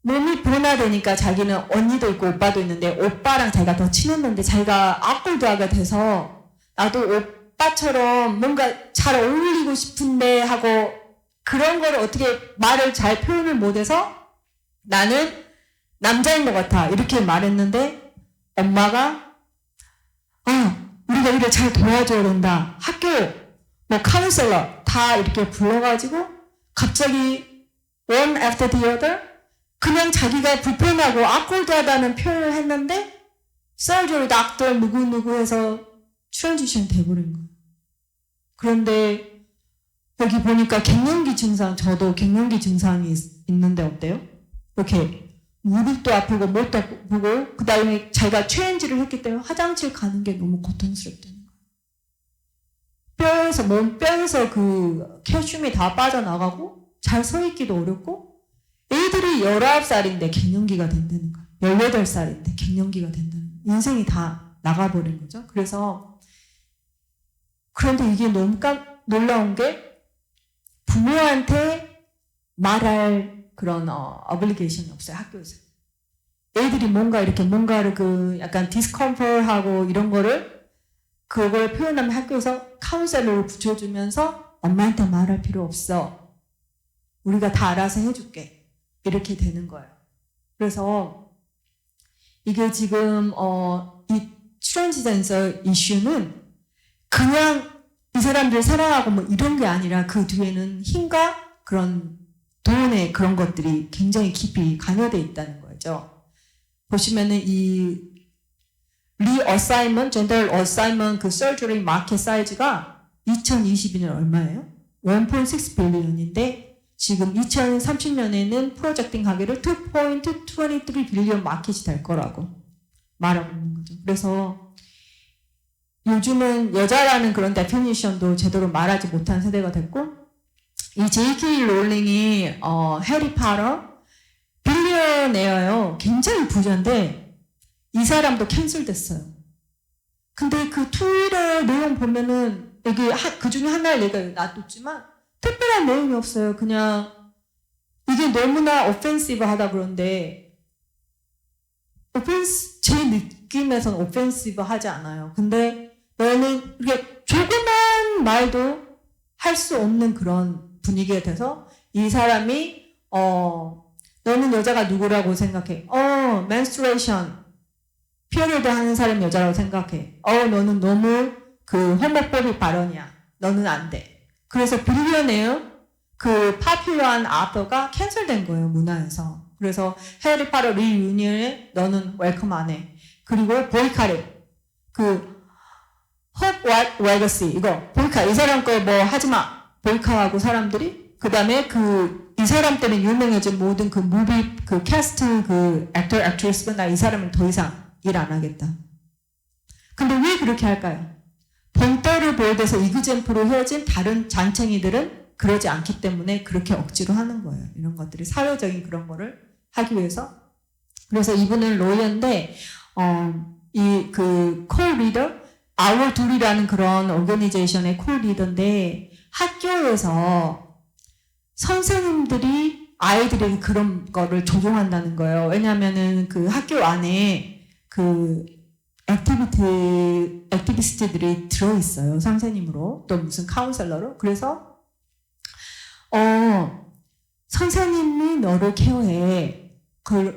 몸이 변화되니까 자기는 언니도 있고 오빠도 있는데 오빠랑 자기가 더 친했는데 자기가 악골드하게 돼서 나도 오빠처럼 뭔가 잘 어울리고 싶은데 하고 그런 걸 어떻게 말을 잘 표현을 못해서 나는 남자인 것 같아 이렇게 말했는데 엄마가 우리가 이를 잘 도와줘야 된다. 학교 뭐 카운셀러 다 이렇게 불러가지고 갑자기 one after the other 그냥 자기가 불편하고 awkward하다는 표현을 했는데 surgery doctor 누구누구 해서 트랜지션 돼버린 거예요. 그런데 여기 보니까 갱년기 증상 저도 갱년기 증상이 있는데 어때요? 이렇게 무릎도 아프고 목도 아프고 그 다음에 자기가 체인지를 했기 때문에 화장실 가는 게 너무 고통스럽다는 거예요. 몸뼈에서 그 칼슘이 다 빠져나가고 잘 서 있기도 어렵고 애들이 19살인데 갱년기가 된다는 거예요. 18살인데 갱년기가 된다는 거예요. 인생이 다 나가버린 거죠. 그런데 이게 너무 놀라운 게 부모한테 말할 그런 어블리게이션이 없어요. 학교에서. 애들이 뭔가를 그 약간 디스컴포트하고 이런 그걸 표현하면 학교에서 카운셀러를 붙여주면서 엄마한테 말할 필요 없어. 우리가 다 알아서 해줄게. 이렇게 되는 거예요. 그래서 이게 지금 이 트랜스젠더 이슈는 그냥 이 사람들 사랑하고 뭐 이런 게 아니라 그 뒤에는 힘과 그런 돈의 그런 것들이 굉장히 깊이 관여되어 있다는 거죠. 보시면은 이 리어사이먼트, 젠더 어사이먼트 그 서저리 마켓 사이즈가 2022년 얼마예요? 1.6 빌리언인데 지금 2030년에는 프로젝팅 하기를 2.23 빌리언 마켓이 될 거라고 말하고 있는 거죠. 그래서 요즘은 여자라는 그런 데피니션도 제대로 말하지 못한 세대가 됐고 이 J.K. 롤링이 해리 파터 빌리언에어요. 굉장히 부자인데 이 사람도 캔슬됐어요. 근데 그 트위터 내용 보면은 여기 그 중에 하나를 내가 놔뒀지만 특별한 내용이 없어요. 그냥 이게 너무나 오펜시브 하다 그런데 제 느낌에선 오펜시브 하지 않아요. 근데 너는 이렇게 조그만 말도 할 수 없는 그런 분위기가 돼서 이 사람이 너는 여자가 누구라고 생각해? menstruation 피리어드 하는 사람이 여자라고 생각해. 너는 너무 그 호모포빅 발언이야. 너는 안 돼. 그래서 빌리언에어 그 파퓰러한 아더가 캔슬된 거예요. 문화에서. 그래서 해리 파터 리유니언에 너는 웰컴 안 해. 그리고 보이카렛 그 홉 웨거시 이거 보이카 이 사람 거 뭐 하지마. 보이카하고 사람들이 그 다음에 이 사람 때문에 유명해진 모든 그 무비, 그 캐스트, 그 액터, 액트리스가 나 이 사람을 더 이상 일 안 하겠다. 근데 왜 그렇게 할까요? 본때를 보여줘서 이그젠프로 헤어진 다른 잔챙이들은 그러지 않기 때문에 그렇게 억지로 하는 거예요. 이런 것들이 사회적인 그런 거를 하기 위해서. 그래서 이분은 로이어인데, 코-리더, Our 둘이라는 그런 오거니제이션의 코-리더인데, 학교에서 선생님들이 아이들에게 그런 거를 조종한다는 거예요. 왜냐면은 그 학교 안에 그 액티비스트들이 들어있어요. 선생님으로. 또 무슨 카운셀러로. 그래서, 선생님이 너를 케어해.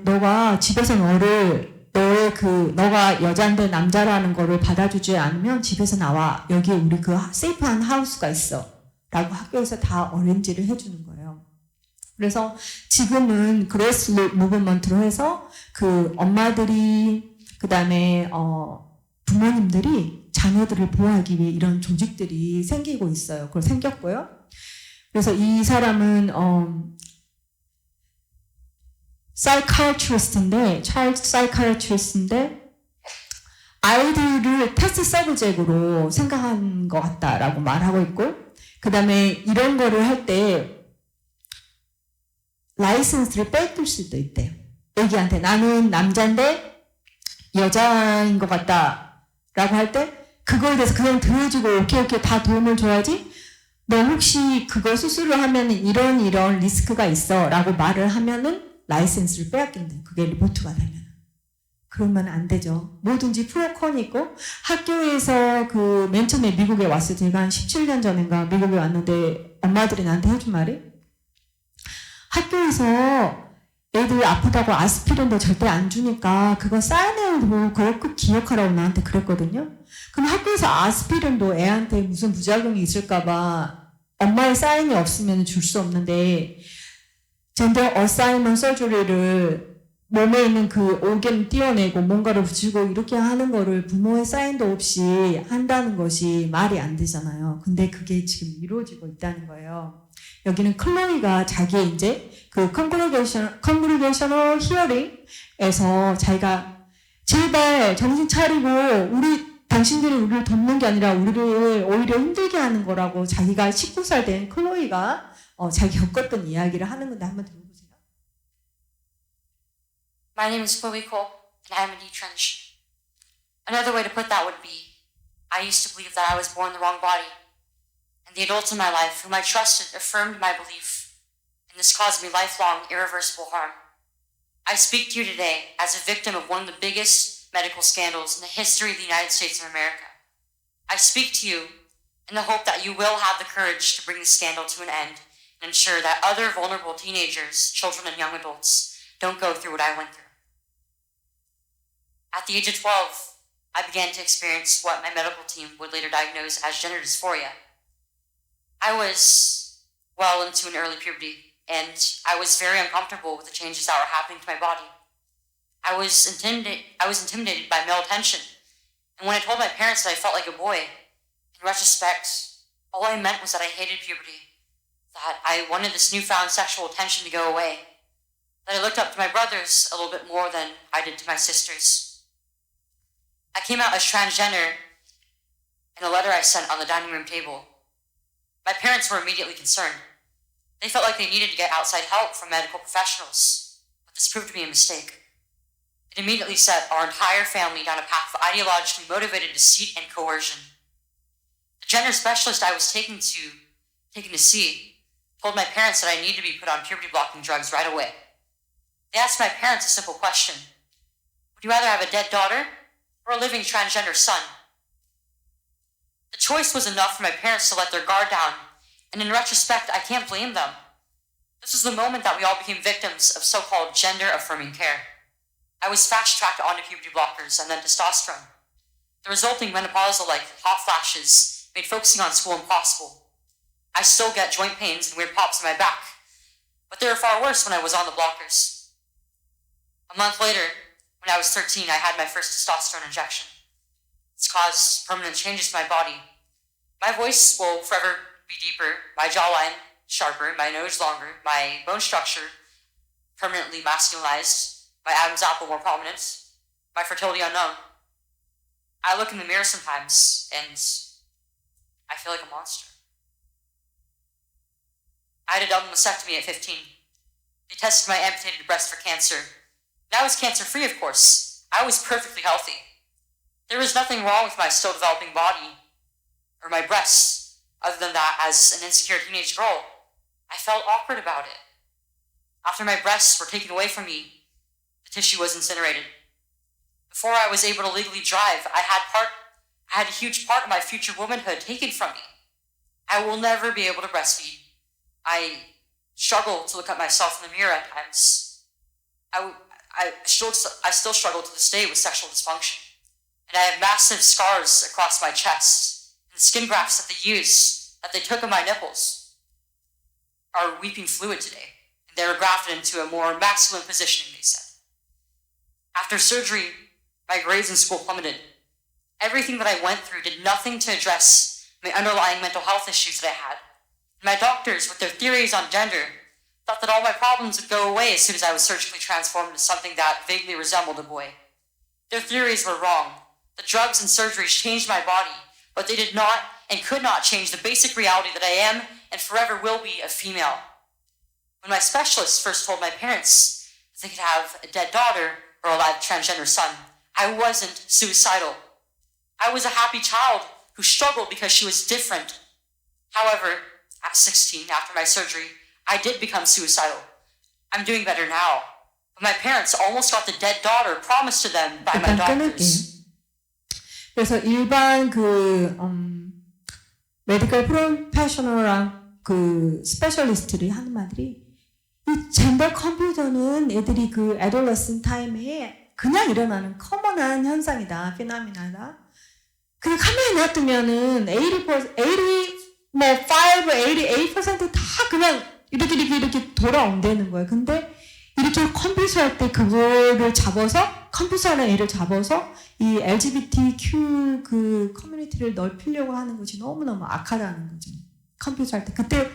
너가 집에서 너가 여잔데 남자라는 거를 받아주지 않으면 집에서 나와. 여기에 우리 그 세이프한 하우스가 있어. 라고 학교에서 다 어렌지를 해주는 거예요. 그래서 지금은 그레스 무브먼트로 해서 그 엄마들이 그 다음에 부모님들이 자녀들을 보호하기 위해 이런 조직들이 생기고 있어요. 그걸 생겼고요. 그래서 이 사람은 psychiatrist인데 child psychiatrist인데 아이들을 테스트 서브젝트로 생각한 것 같다라고 말하고 있고 그 다음에 이런 거를 할 때 라이선스를 뺏길 수도 있대요. 애기한테 나는 남자인데 여자인 것 같다 라고 할 때 그거에 대해서 그냥 들어주고 오케이 다 도움을 줘야지 너 혹시 그거 수술을 하면 이런 리스크가 있어 라고 말을 하면은 라이센스를 빼앗긴대. 그게 리포트가 되면. 그러면 안 되죠. 뭐든지 프로컨이 있고 학교에서 그 맨 처음에 미국에 왔을 때 제가 한 17년 전인가 미국에 왔는데 엄마들이 나한테 해준 말이 학교에서 애들 아프다고 아스피린도 절대 안 주니까 그거 사인해도 그걸 꼭 기억하라고 나한테 그랬거든요. 그럼 학교에서 아스피린도 애한테 무슨 부작용이 있을까봐 엄마의 사인이 없으면 줄 수 없는데 젠더 어사이먼 서저리를 몸에 있는 그 오겐 띄어내고 뭔가를 붙이고 이렇게 하는 거를 부모의 사인도 없이 한다는 것이 말이 안 되잖아요. 근데 그게 지금 이루어지고 있다는 거예요. 여기는 클로이가 자기의 이제 그 컨그리게이셔널 히어링에서 자기가 제발 정신 차리고 당신들이 우리를 돕는 게 아니라 우리를 오히려 힘들게 하는 거라고 자기가 19살 된 클로이가 자기 겪었던 이야기를 하는 건데 한번 들어보세요. My name is Chloe Cole, and I'm a detrench. Another way to put that would be, I used to believe that I was born in the wrong body, and the adults in my life whom I trusted affirmed my belief, and this caused me lifelong, irreversible harm. I speak to you today as a victim of one of the biggest medical scandals in the history of the United States of America. I speak to you in the hope that you will have the courage to bring the scandal to an end and ensure that other vulnerable teenagers, children, and young adults don't go through what I went through. At the age of 12, I began to experience what my medical team would later diagnose as gender dysphoria. I was well into an early puberty, and I was very uncomfortable with the changes that were happening to my body. I was intimidated by male attention, and when I told my parents that I felt like a boy, in retrospect, all I meant was that I hated puberty, that I wanted this newfound sexual attention to go away, that I looked up to my brothers a little bit more than I did to my sisters. I came out as transgender in a letter I sent on the dining room table. My parents were immediately concerned. They felt like they needed to get outside help from medical professionals, but this proved to be a mistake. It immediately set our entire family down a path of ideologically motivated deceit and coercion. The gender specialist I was taken to see told my parents that I needed to be put on puberty-blocking drugs right away. They asked my parents a simple question. Would you rather have a dead daughter or a living transgender son? The choice was enough for my parents to let their guard down, and in retrospect, I can't blame them. This was the moment that we all became victims of so-called gender-affirming care. I was fast-tracked onto puberty blockers and then testosterone. The resulting menopausal-like hot flashes made focusing on school impossible. I still get joint pains and weird pops in my back, but they were far worse when I was on the blockers. A month later, when I was 13, I had my first testosterone injection. It's caused permanent changes to my body. My voice will forever be deeper, my jawline sharper, my nose longer, my bone structure permanently masculinized, my Adam's apple more prominent, my fertility unknown. I look in the mirror sometimes and I feel like a monster. I had a double mastectomy at 15. They tested my amputated breast for cancer. And I was cancer-free, of course. I was perfectly healthy. There was nothing wrong with my still developing body or my breasts, other than that, as an insecure teenage girl, I felt awkward about it. After my breasts were taken away from me, the tissue was incinerated. Before I was able to legally drive, I had a huge part of my future womanhood taken from me. I will never be able to breastfeed. I struggle to look at myself in the mirror at times. I still struggle to this day with sexual dysfunction. And I have massive scars across my chest, and the skin grafts that they took of my nipples are weeping fluid today. And they were grafted into a more masculine positioning, they said. After surgery, my grades in school plummeted. Everything that I went through did nothing to address my underlying mental health issues that I had. My doctors, with their theories on gender, thought that all my problems would go away as soon as I was surgically transformed into something that vaguely resembled a boy. Their theories were wrong. The drugs and surgeries changed my body, but they did not and could not change the basic reality that I am and forever will be a female. When my specialist first told my parents that they could have a dead daughter or a live transgender son, I wasn't suicidal. I was a happy child who struggled because she was different. However, at 16, after my surgery, I did become suicidal. I'm doing better now. But my parents almost got the dead daughter promised to them by my doctors. 그래서 일반 메디컬 프로페셔널랑 스페셜리스트들이 하는 말들이 이 젠더 컨퓨저는 애들이 애돌러슨 타임에 그냥 일어나는 커먼한 현상이다, 피노미나다. 그냥 가만히 놔두면은 88% 다 그냥 이렇게 돌아온다는 거예요. 근데 이렇게 컴퓨터 할 때 그거를 잡아서 컴퓨터 하는 애를 잡아서 이 LGBTQ 커뮤니티를 넓히려고 하는 것이 너무너무 악하다는 거죠. 컴퓨터 할 때. 그때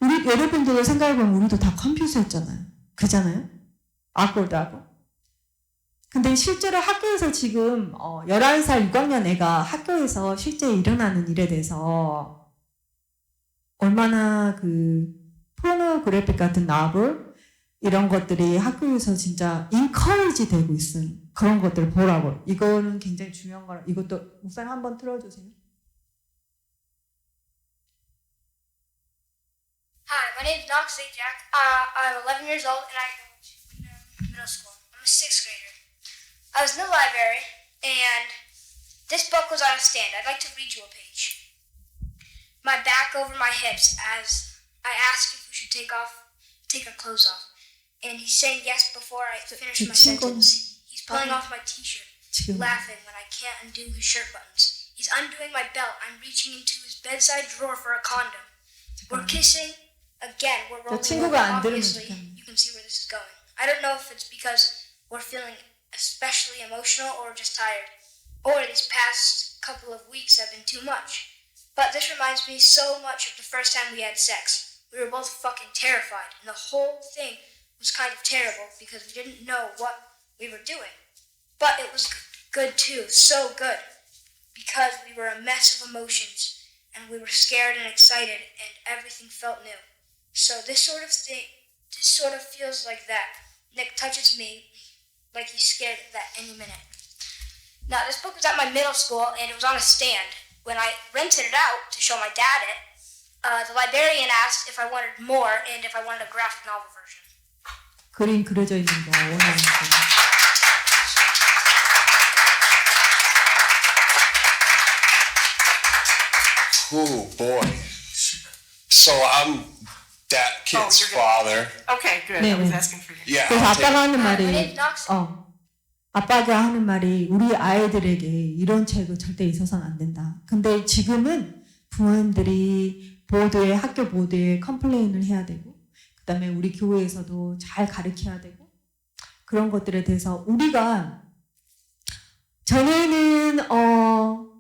여러분들 생각해보면 우리도 다 컴퓨터였잖아요. 그잖아요? 악골드하고. 근데 실제로 학교에서 지금 11살 6학년 애가 학교에서 실제 일어나는 일에 대해서 얼마나 포노그래픽 같은 나블 이런 것들이 학교에서 진짜 인커리지 되고 있어요. 그런 것들을 보라고. 이거는 굉장히 중요한 거라. 이것도 목사님 한번 틀어주세요. Hi, my name is Knox Zajac. I'm 11 years old and I go to middle school. I'm a 6th grader. I was in the library and this book was on a stand. I'd like to read you a page. My back over my hips as I asked if we should take our clothes off. And he's saying yes before I finish my sentence. He's pulling off my t-shirt, laughing when I can't undo his shirt buttons. He's undoing my belt. I'm reaching into his bedside drawer for a condom. We're kissing. Again, we're rolling over. Obviously, you can see where this is going. I don't know if it's because we're feeling especially emotional or just tired, or these past couple of weeks have been too much. But this reminds me so much of the first time we had sex. We were both fucking terrified, and the whole thing was kind of terrible because we didn't know what we were doing. But it was good too, so good, because we were a mess of emotions, and we were scared and excited, and everything felt new. So this sort of feels like that. Nick touches me like he's scared that any minute. Now, this book was at my middle school, and it was on a stand. When I rented it out to show my dad it, the librarian asked if I wanted more and if I wanted a graphic novel version. 그림 그려져 있는 거 원하는 거. Oh boy. So I'm that kid's father. Okay, good. I was asking for you. Yeah. 그래서 아빠가 하는 My 말이 name's Knox. 아빠가 하는 말이 우리 아이들에게 이런 책은 절대 있어서는 안 된다. 근데 지금은 부모님들이 학교 보드에 컴플레인을 해야 되고 그다음에 우리 교회에서도 잘 가르쳐야 되고 그런 것들에 대해서 우리가 전에는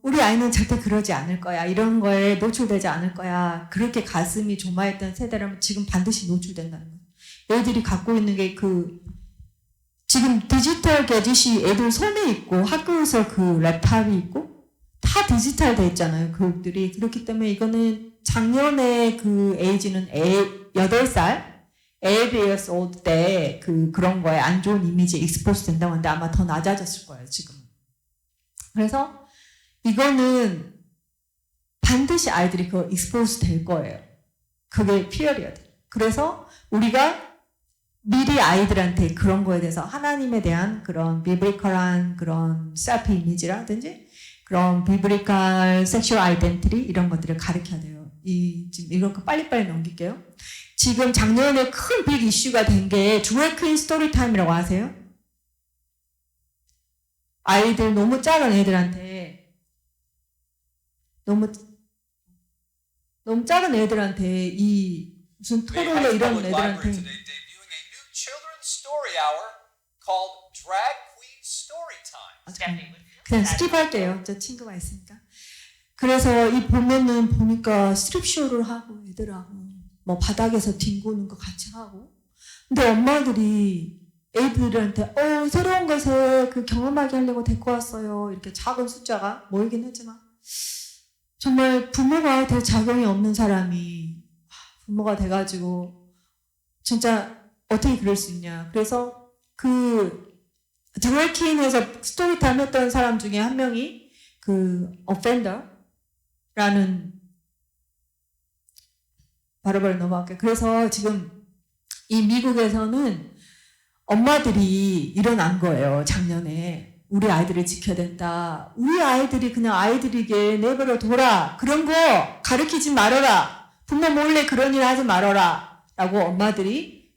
우리 아이는 절대 그러지 않을 거야. 이런 거에 노출되지 않을 거야. 그렇게 가슴이 조마했던 세대라면 지금 반드시 노출된다는 거예요. 애들이 갖고 있는 게 지금 디지털 게짓이 애들 손에 있고 학교에서 그 랩탑이 있고 다 디지털 돼 있잖아요. 교육들이. 그렇기 때문에 이거는 작년에 그 에이지는 8살 8 years old 때 그런 거에 안 좋은 이미지 익스포스 된다고 하는데 아마 더 낮아졌을 거예요, 지금. 그래서 이거는 반드시 아이들이 그거 익스포스 될 거예요. 그게 피어리어드. 그래서 우리가 미리 아이들한테 그런 거에 대해서 하나님에 대한 그런 비브리컬한 그런 셀프 이미지라든지 그런 비브리컬 섹슈얼 아이덴티티 이런 것들을 가르쳐야 돼요. 지금 이런 거 빨리빨리 넘길게요. 지금 작년에 큰 빅 이슈가 된 게 드래그 퀸 스토리 타임이라고 아세요? 아이들 너무 작은 애들한테 너무 작은 애들한테 이 무슨 토론에 이런 애들한테 children's story hour called Drag Queen Story Time. 그냥 스킵할게요. 저 친구가 있으니까. 그래서 이 보니까 스트립쇼를 하고 애들하고 뭐 바닥에서 뒹구는 거 같이 하고. 근데 엄마들이 애들한테 새로운 것을 경험하게 하려고 데리고 왔어요. 이렇게 작은 숫자가 모이긴 했지만 정말 부모가 될 자격이 없는 사람이 부모가 돼가지고 진짜 어떻게 그럴 수 있냐. 그래서 드래킹에서 스토리타임 했던 사람 중에 한 명이 offender라는 바로바로 넘어갈게요. 그래서 지금 이 미국에서는 엄마들이 일어난 거예요. 작년에. 우리 아이들을 지켜야 된다. 우리 아이들이 그냥 아이들에게 내버려 둬라. 그런 거 가르치지 말아라. 부모 몰래 그런 일 하지 말아라. 라고 엄마들이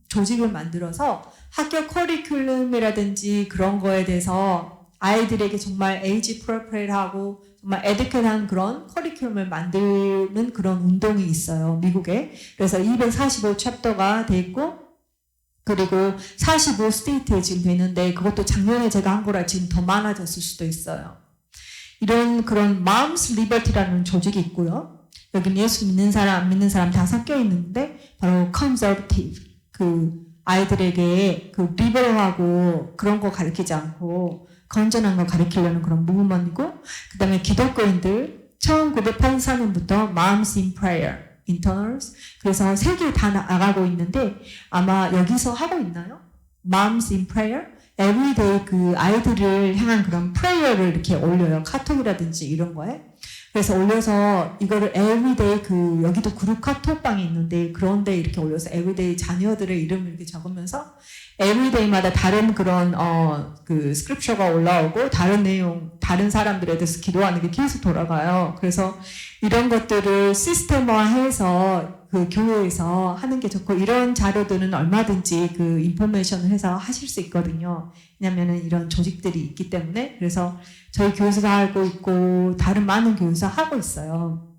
조직을 만들어서 학교 커리큘럼이라든지 그런 거에 대해서 아이들에게 정말 에이지 프로프레이트하고 정말 에듀케이트한 그런 커리큘럼을 만드는 그런 운동이 있어요. 미국에. 그래서 245 챕터가 돼 있고 그리고 45 스테이트에 지금 되는데 그것도 작년에 제가 한 거라 지금 더 많아졌을 수도 있어요. 이런 그런 Moms Liberty라는 조직이 있고요. 여기는 예수 믿는 사람, 안 믿는 사람 다 섞여 있는데 바로 conservative 아이들에게 리버럴하고 그런 거 가르치지 않고 건전한 거 가르치려는 그런 무브먼트이고 그 다음에 기독교인들 1984년부터 Moms in Prayer Internals 그래서 세계 다 나가고 있는데 아마 여기서 하고 있나요? Moms in Prayer everyday 아이들을 향한 그런 프레이어를 이렇게 올려요. 카톡이라든지 이런 거에. 그래서 올려서 이거를 everyday 여기도 그룹 카톡방이 있는데 그런데 이렇게 올려서 everyday 자녀들의 이름을 이렇게 적으면서 everyday마다 다른 그런 스크립처가 올라오고 다른 내용, 다른 사람들에 대해서 기도하는 게 계속 돌아가요. 그래서 이런 것들을 시스템화해서 교회에서 하는 게 좋고 이런 자료들은 얼마든지 인포메이션을 해서 하실 수 있거든요. 왜냐면은 이런 조직들이 있기 때문에. 그래서 저희 교회에서도 하고 있고 다른 많은 교회에서 하고 있어요.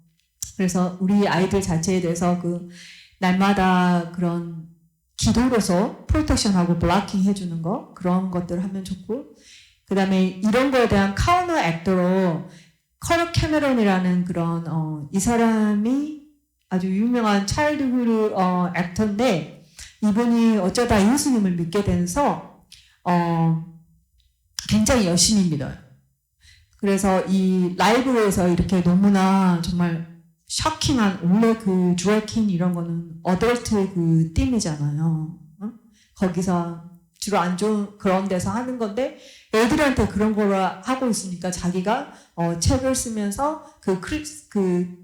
그래서 우리 아이들 자체에 대해서 날마다 그런 기도로서 프로텍션하고 블로킹 해주는 거 그런 것들 하면 좋고 그 다음에 이런 거에 대한 카운터 액터로 커러 캐메론이라는 그런 이 사람이 아주 유명한 차일드후드 액터인데 이분이 어쩌다 예수님을 믿게 돼서 굉장히 열심히 믿어요. 그래서 이 라이브에서 이렇게 너무나 정말 셔킹한 원래 드래킹 이런 거는 어덜트 띠이잖아요. 거기서 주로 안 좋은 그런 데서 하는 건데 애들한테 그런 거를 하고 있으니까 자기가 책을 쓰면서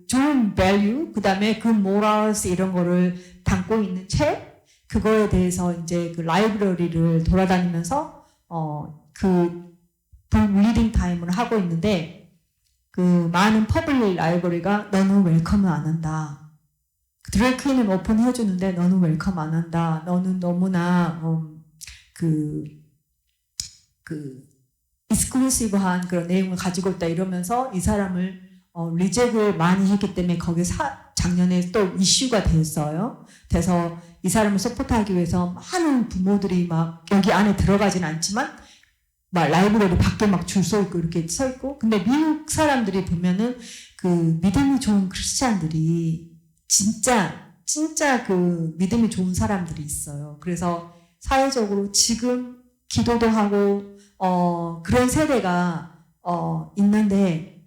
좋은 value 그다음에 morals 이런 거를 담고 있는 책 그거에 대해서 이제 라이브러리를 돌아다니면서 리딩 타임을 하고 있는데 많은 퍼블릭 라이브러리가 너는 웰컴을 안 한다. 드래그퀸은 오픈해주는데 너는 웰컴 안 한다. 너는 너무나 익스클루시브한 그런 내용을 가지고 있다 이러면서 이 사람을 리젝을 많이 했기 때문에 거기에 작년에 또 이슈가 됐어요. 그래서 이 사람을 서포트하기 위해서 많은 부모들이 막 여기 안에 들어가진 않지만 막 라이브러리 밖에 막 줄 서 있고 이렇게 서 있고, 근데 미국 사람들이 보면은 그 믿음이 좋은 크리스찬들이 진짜 그 믿음이 좋은 사람들이 있어요. 그래서 사회적으로 지금 기도도 하고 그런 세대가 있는데,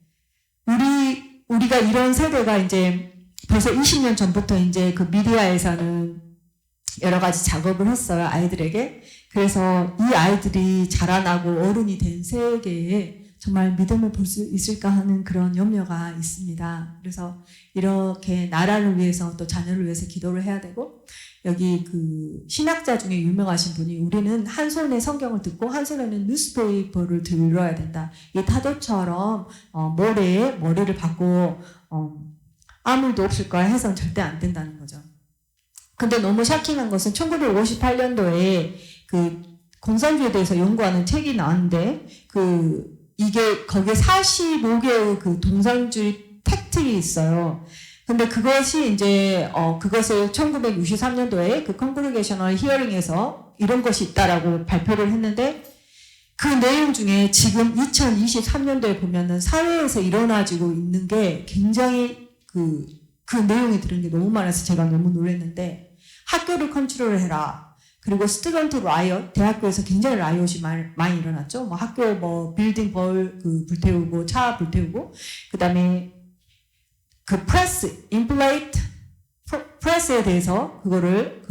우리가 이런 세대가 이제 벌써 20년 전부터 이제 그 미디어에서는 여러 가지 작업을 했어요, 아이들에게. 그래서 이 아이들이 자라나고 어른이 된 세계에 정말 믿음을 볼 수 있을까 하는 그런 염려가 있습니다. 그래서 이렇게 나라를 위해서 또 자녀를 위해서 기도를 해야 되고, 여기 그 신학자 중에 유명하신 분이 우리는 한 손에 성경을 듣고 한 손에는 뉴스페이퍼를 들어야 된다. 이 타도처럼 모래에 머리를 박고 아무 일도 없을 거야 해서는 절대 안 된다는 거죠. 근데 너무 샤킹한 것은 1958년도에 그 공산주의에 대해서 연구하는 책이 나왔는데, 이게 거기에 45개의 그 동산주의 팩트가 있어요. 근데 그것이 이제 그것을 1963년도에 그 컨그리게이셔널 히어링에서 이런 것이 있다라고 발표를 했는데, 그 내용 중에 지금 2023년도에 보면은 사회에서 일어나지고 있는 게 굉장히 그 내용이 들은 게 너무 많아서 제가 너무 놀랐는데, 학교를 컨트롤해라. 그리고 스튜던트 라이엇, 대학교에서 굉장히 라이엇이 많이 일어났죠. 뭐 학교 뭐 빌딩 불태우고 차 불태우고, 그다음에 그 프레스, 인플레이트 프레스에 대해서 그거를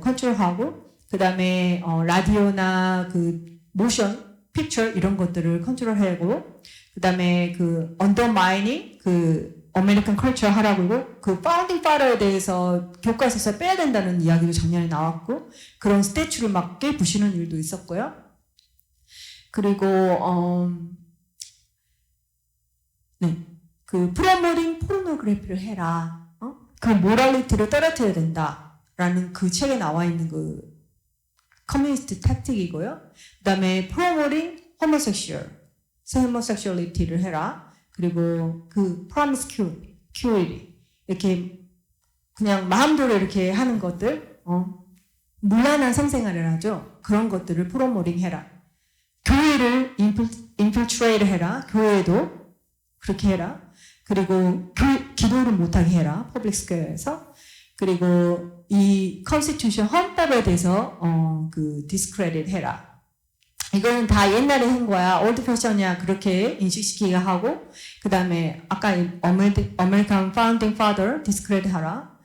컨트롤하고, 그다음에 라디오나 그 모션 픽처 이런 것들을 컨트롤하고, 그다음에 그 언더마이닝 그 아메리칸 컬처 하라고, 그 파운딩 파더에 대해서 교과서에서 빼야 된다는 이야기도 작년에 나왔고, 그런 스태츄를 막 깨부시는 일도 있었고요. 그리고 그 프로모팅 포르노그래피를 해라. 그 모랄리티를 떨어뜨려야 된다라는 그 책에 나와 있는 그 커뮤니스트 택틱이고요. 그다음에 프로모팅 호모섹슈얼리티를 해라. 그리고 그 promiscuity 이렇게 그냥 마음대로 이렇게 하는 것들, 문란한 성생활을 하죠. 그런 것들을 프로모팅 해라. 교회를 infiltrate 해라. 교회도 그렇게 해라. 그리고 기도를 못하게 해라. 퍼블릭 스퀘어에서. 그리고 이 컨스티튜션 헌법에 대해서 그 discredit 해라. 이거는 다 옛날에 한 거야. 올드 패션이야. 그렇게 인식시키게 하고, 그 다음에 아까 American Founding Father discredit 하라.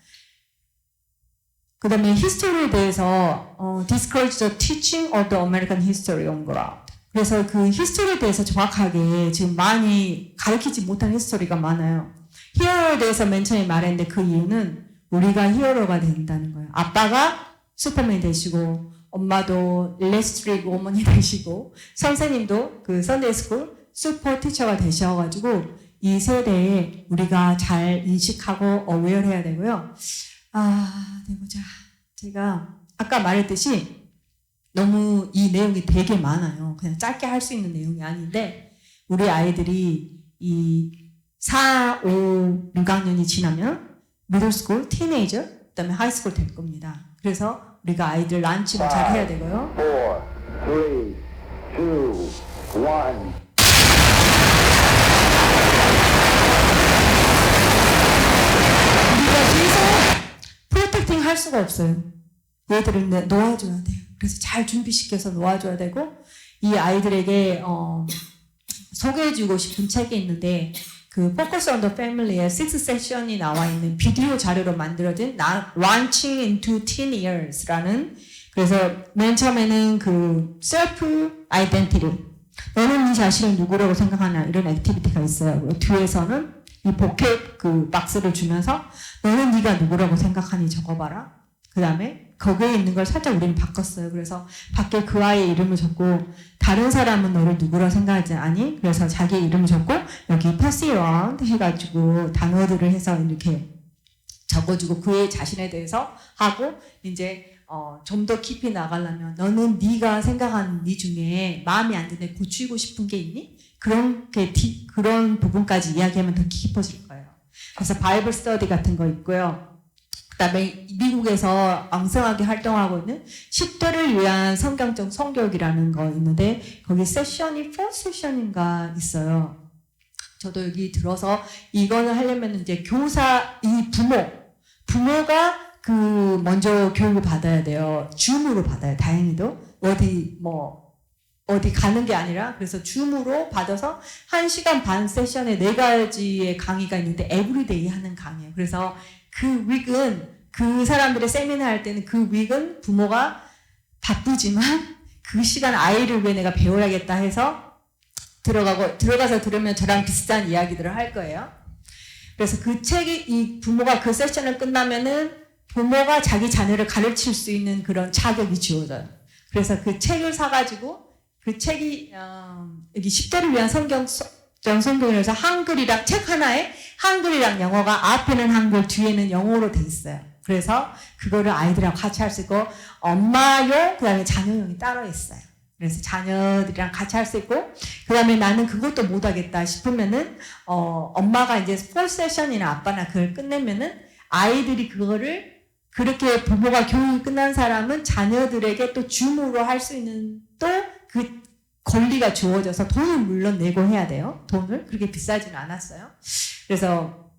그 다음에 history에 대해서 discourage the teaching of the American history on ground. 그래서 그 history에 대해서 정확하게 지금 많이 가르치지 못한 히스토리가 많아요. 히어로에 대해서 맨 처음에 말했는데, 그 이유는 우리가 히어로가 된다는 거예요. 아빠가 슈퍼맨이 되시고, 엄마도 일러스트레이트 어머니 되시고, 선생님도 그 선데이스쿨 슈퍼 티처가 되셔가지고, 이 세대에 우리가 잘 인식하고 어웨어해야 되고요. 네, 보자. 제가 아까 말했듯이 너무 이 내용이 되게 많아요. 그냥 짧게 할 수 있는 내용이 아닌데, 우리 아이들이 이 4, 5, 6학년이 지나면 미들스쿨, 티네이저, 그 다음에 하이스쿨 될 겁니다. 그래서 우리가 아이들 란치를 잘 해야 되고요. 4, 3, 2, 1. 우리가 뒤에서 프로텍팅 할 수가 없어요. 얘들을 놓아줘야 돼요. 그래서 잘 준비시켜서 놓아줘야 되고, 이 아이들에게 소개해주고 싶은 책이 있는데, 그 Focus on the Family의 6섹션이 나와 있는 비디오 자료로 만들어진 Launching into Teen Years라는, 그래서 맨 처음에는 그 Self Identity, 너는 네 자신을 누구라고 생각하나, 이런 액티비티가 있어요. 뒤에서는 이 포켓 그 박스를 주면서 너는 네가 누구라고 생각하니 적어봐라. 그 다음에 거기에 있는 걸 살짝 우리는 바꿨어요. 그래서 밖에 그 아이의 이름을 적고, 다른 사람은 너를 누구라 생각하지 않니? 그래서 자기의 이름을 적고, 여기 pass it around 해가지고 단어들을 해서 이렇게 적어주고, 그의 자신에 대해서 하고, 이제 좀 더 깊이 나가려면 너는 네가 생각하는 네 중에 마음에 안 드는 고치고 싶은 게 있니? 그런 부분까지 이야기하면 더 깊어질 거예요. 그래서 바이블 스터디 같은 거 있고요. 그다음에 미국에서 왕성하게 활동하고 있는 10대를 위한 성경적 성교육이라는 거 있는데 거기 세션이 4세션인가 있어요. 저도 여기 들어서 이거는 하려면 이제 교사, 이 부모가 그 먼저 교육을 받아야 돼요. 줌으로 받아요. 다행히도 어디 가는 게 아니라 그래서 줌으로 받아서 1시간 반 세션에 4가지의 강의가 있는데 에브리데이 하는 강의예요. 그래서 그 윅은 그 사람들의 세미나 할 때는 그 윅은 부모가 바쁘지만 그 시간 아이를 위해 내가 배워야겠다 해서 들어가서 들으면 저랑 비슷한 이야기들을 할 거예요. 그래서 그 책이 이 부모가 그 세션을 끝나면은 부모가 자기 자녀를 가르칠 수 있는 그런 자격이 주어져요. 그래서 그 책을 사가지고 그 책이 여기 10대를 위한 성경이라서 한글이랑 책 하나에 한글이랑 영어가 앞에는 한글 뒤에는 영어로 돼 있어요. 그래서 그거를 아이들하고 같이 할 수 있고 엄마용 그다음에 자녀용이 따로 있어요. 그래서 자녀들이랑 같이 할 수 있고 그다음에 나는 그것도 못하겠다 싶으면은 엄마가 이제 4세션이나 아빠나 그걸 끝내면은 아이들이 그거를 그렇게 부모가 교육이 끝난 사람은 자녀들에게 또 줌으로 할 수 있는 또 그 권리가 주어져서 돈을 물론 내고 해야 돼요. 돈을 그렇게 비싸지는 않았어요. 그래서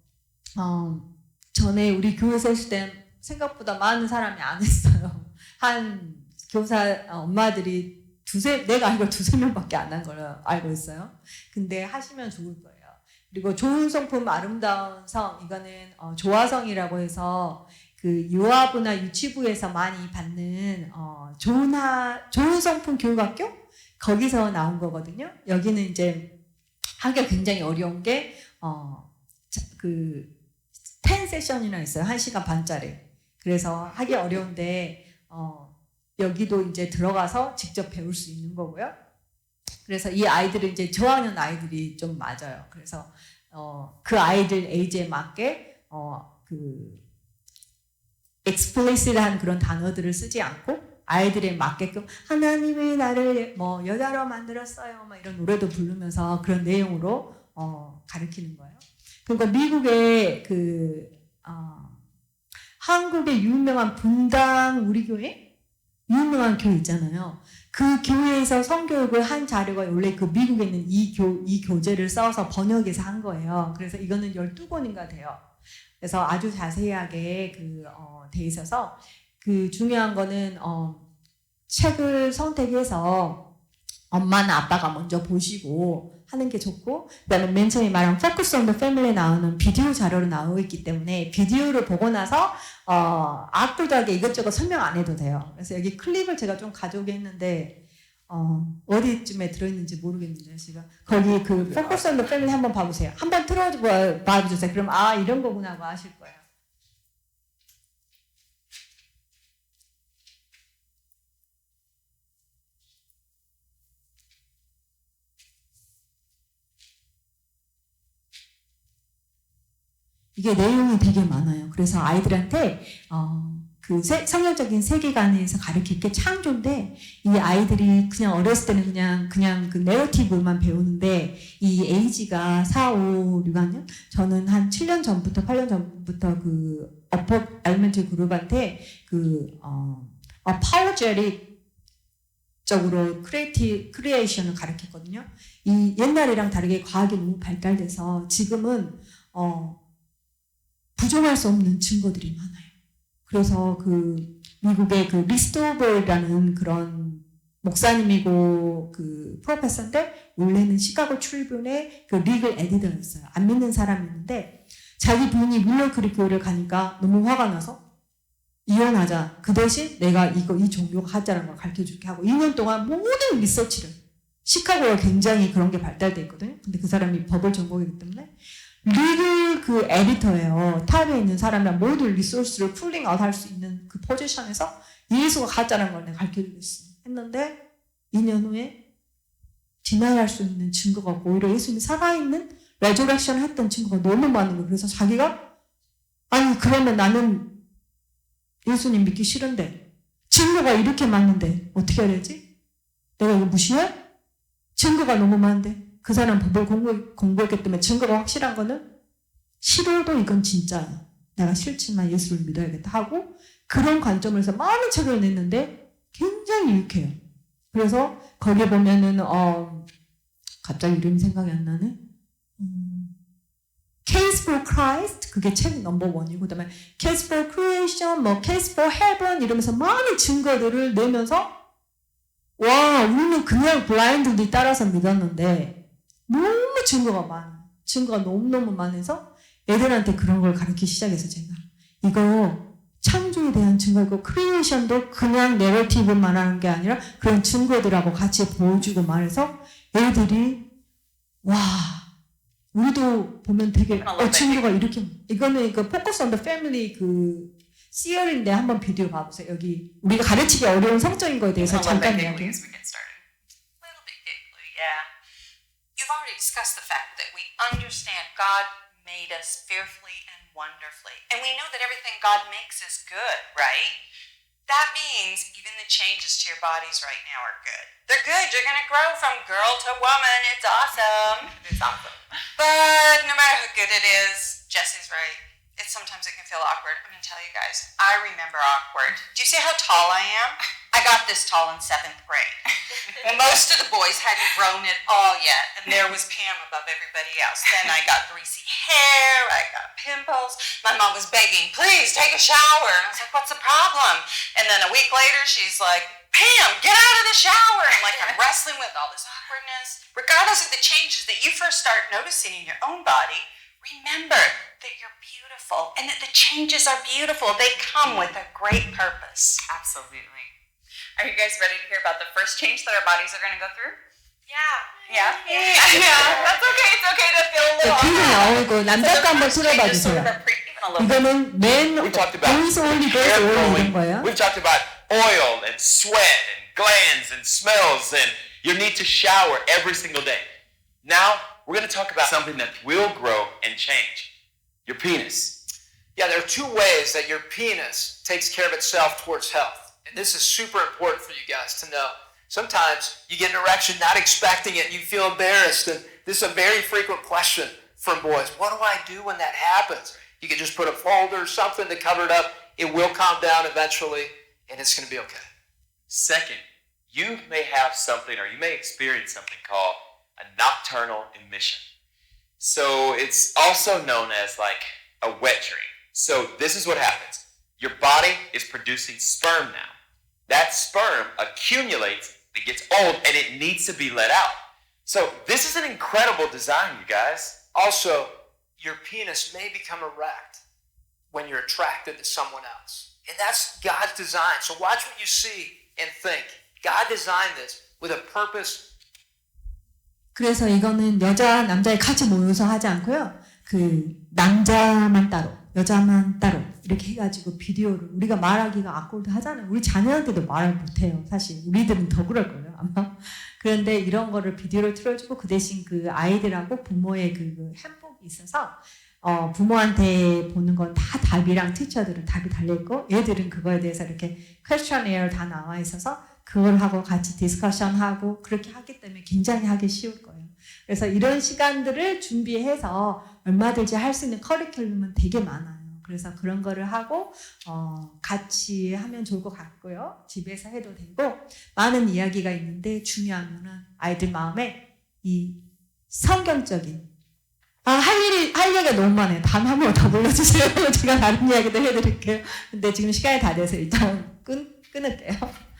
전에 우리 교회에서 했을 땐 생각보다 많은 사람이 안 했어요. 한 교사 엄마들이 내가 알고 2-3명밖에 안 한 걸로 알고 있어요. 근데 하시면 좋을 거예요. 그리고 좋은 성품 아름다운 성 이거는 조화성이라고 해서 그 유아부나 유치부에서 많이 받는 좋은 성품 교육학교 거기서 나온 거거든요. 여기는 이제 하기가 굉장히 어려운 게 그 10세션이나 있어요. 1시간 반짜리. 그래서 하기 어려운데 여기도 이제 들어가서 직접 배울 수 있는 거고요. 그래서 이 아이들은 이제 저학년 아이들이 좀 맞아요. 그래서 그 아이들 에이지에 맞게 그 explicit한 그런 단어들을 쓰지 않고 아이들에 맞게끔 하나님이 나를 여자로 만들었어요. 이런 노래도 부르면서 그런 내용으로 가르치는 거예요. 그러니까 미국의 한국의 유명한 분당 우리 교회 유명한 교회 있잖아요. 그 교회에서 성교육을 한 자료가 원래 그 미국에 있는 이 교재를 써서 번역해서 한 거예요. 그래서 이거는 12권인가 돼요. 그래서 아주 자세하게 돼 있어서 그 중요한 거는 책을 선택해서 엄마나 아빠가 먼저 보시고 하는 게 좋고 그다음에 맨 처음에 말한 Focus on the Family에 나오는 비디오 자료로 나오고 있기 때문에 비디오를 보고 나서 악플하게 이것저것 설명 안 해도 돼요. 그래서 여기 클립을 제가 좀 가져오게 했는데 어디쯤에 들어있는지 모르겠는데 지금 거기 그 Focus on the Family 한번 봐보세요. 한번 틀어봐주세요. 그럼 이런 거구나 하고 아실 거예요. 이게 내용이 되게 많아요. 그래서 아이들한테 그 성경적인 세계관에서 가르칠 게 참 좋은데 이 아이들이 그냥 어렸을 때는 그냥 그 내러티브만 배우는데 이 에이지가 4, 5, 6학년 저는 한 7년 전부터 8년 전부터 그 어퍼 엘멘트 그룹한테 그 apologetic 적으로 크리에이션을 가르쳤거든요. 이 옛날이랑 다르게 과학이 너무 발달돼서 지금은 부정할 수 없는 증거들이 많아요. 그래서 그 미국의 그 리스토버라는 그런 목사님이고 그 프로페서인데 원래는 시카고 트리뷴의 그 리글 에디터였어요. 안 믿는 사람이었는데 자기 부인이 밀러크리 교회를 가니까 너무 화가 나서 이혼하자. 그 대신 내가 이 종교가 가짜라는 걸 가르쳐줄게 하고 2년 동안 모든 리서치를 시카고가 굉장히 그런 게 발달돼 있거든요. 근데 그 사람이 법을 전공했기 때문에 리글 그 에디터예요. 탑에 있는 사람이랑 모든 리소스를 풀링 아웃 할 수 있는 그 포지션에서 예수가 가짜라는 걸 내가 가르쳐주겠어 했는데 2년 후에 디나이할 수 있는 증거가 없고 오히려 예수님이 살아있는 레저렉션 했던 증거가 너무 많은 거예요. 그래서 자기가 그러면 나는 예수님 믿기 싫은데 증거가 이렇게 많은데 어떻게 해야 되지? 내가 이거 무시해? 증거가 너무 많은데 그 사람 법을 공부했기 때문에 증거가 확실한 거는 싫어도 이건 진짜야. 내가 싫지만 예수를 믿어야겠다 하고 그런 관점에서 많은 책을 냈는데 굉장히 유익해요. 그래서 거기에 보면은 갑자기 이름이 생각이 안 나네. Case for Christ 그게 책 넘버 1이고 그다음에 Case for Creation, 뭐 Case for Heaven 이러면서 많은 증거들을 내면서 와 우리는 그냥 블라인드리 따라서 믿었는데 너무 증거가 많아. 증거가 너무너무 많아서 애들한테 그런 걸 가르치기 시작해서 제가 이거 창조에 대한 증거고 크리에이션도 그냥 내러티브만 하는 게 아니라 그런 증거들하고 같이 보여주고 말해서 애들이 와 우리도 보면 되게 증거가 이렇게 이거는 이거 포커스 온 더 패밀리 그 시리얼인데 한번 비디오 봐보세요. 여기 우리가 가르치기 어려운 성적인 거에 대해서 잠깐 이야기해요. Yeah. You've already discussed the fact that we understand God made us fearfully and wonderfully. And we know that everything God makes is good, right? That means even the changes to your bodies right now are good. They're good. You're going to grow from girl to woman. It's awesome. It's awesome. But no matter how good it is, Jesse's right. Sometimes it can feel awkward. I'm going to tell you guys, I remember awkward. Do you see how tall I am? I got this tall in 7th grade. Well, most of the boys hadn't grown at all yet, and there was Pam above everybody else. Then I got greasy hair, I got pimples. My mom was begging, please take a shower. And I was like, what's the problem? And then a week later, she's like, Pam, get out of the shower. And I'm wrestling with all this awkwardness. Regardless of the changes that you first start noticing in your own body, remember that you're beautiful and that the changes are beautiful. They come with a great purpose. Absolutely. Are you guys ready to hear about the first change that our bodies are going to go through? Yeah. That's okay. It's okay to feel a little 비디오 나오고 남자거 한번 틀어봐 주세요. 이거는 맨 보이스 올리 이런 거예요. We've talked about oil and sweat and glands and smells and your need to shower every single day. Now, we're going to talk about something that will grow and change. Your penis. Yeah, there are two ways that your penis takes care of itself towards health. And this is super important for you guys to know. Sometimes you get an erection not expecting it and you feel embarrassed. And this is a very frequent question from boys. What do I do when that happens? You can just put a folder or something to cover it up. It will calm down eventually and it's going to be okay. Second, you may have something or you may experience something called a nocturnal emission. So it's also known as like a wet dream. So this is what happens. Your body is producing sperm now. That sperm accumulates, it gets old, and it needs to be let out. So this is an incredible design, you guys. Also, your penis may become erect when you're attracted to someone else. And that's God's design. So watch what you see and think. God designed this with a purpose. 그래서 이거는 여자, 남자에 같이 모여서 하지 않고요. 그 남자만 따로, 여자만 따로 이렇게 해가지고 비디오를 우리가 말하기가 악골드 하잖아요. 우리 자녀한테도 말을 못해요. 사실 우리들은 더 그럴 거예요. 아마. 그런데 이런 거를 비디오를 틀어주고 그 대신 그 아이들하고 부모의 그 행복이 있어서 부모한테 보는 건 다 답이랑 티처들은 답이 달려있고 얘들은 그거에 대해서 이렇게 퀘스천에어 다 나와 있어서 그걸 하고 같이 디스커션하고 그렇게 하기 때문에 굉장히 하기 쉬울 거예요. 그래서 이런 시간들을 준비해서 얼마든지 할 수 있는 커리큘럼은 되게 많아요. 그래서 그런 거를 하고 같이 하면 좋을 것 같고요. 집에서 해도 되고 많은 이야기가 있는데 중요한 거는 아이들 마음에 이 성경적인 할 얘기가 너무 많아요. 다음에 한 번 더 불러주세요. 제가 다른 이야기도 해드릴게요. 근데 지금 시간이 다 돼서 일단 끊을게요.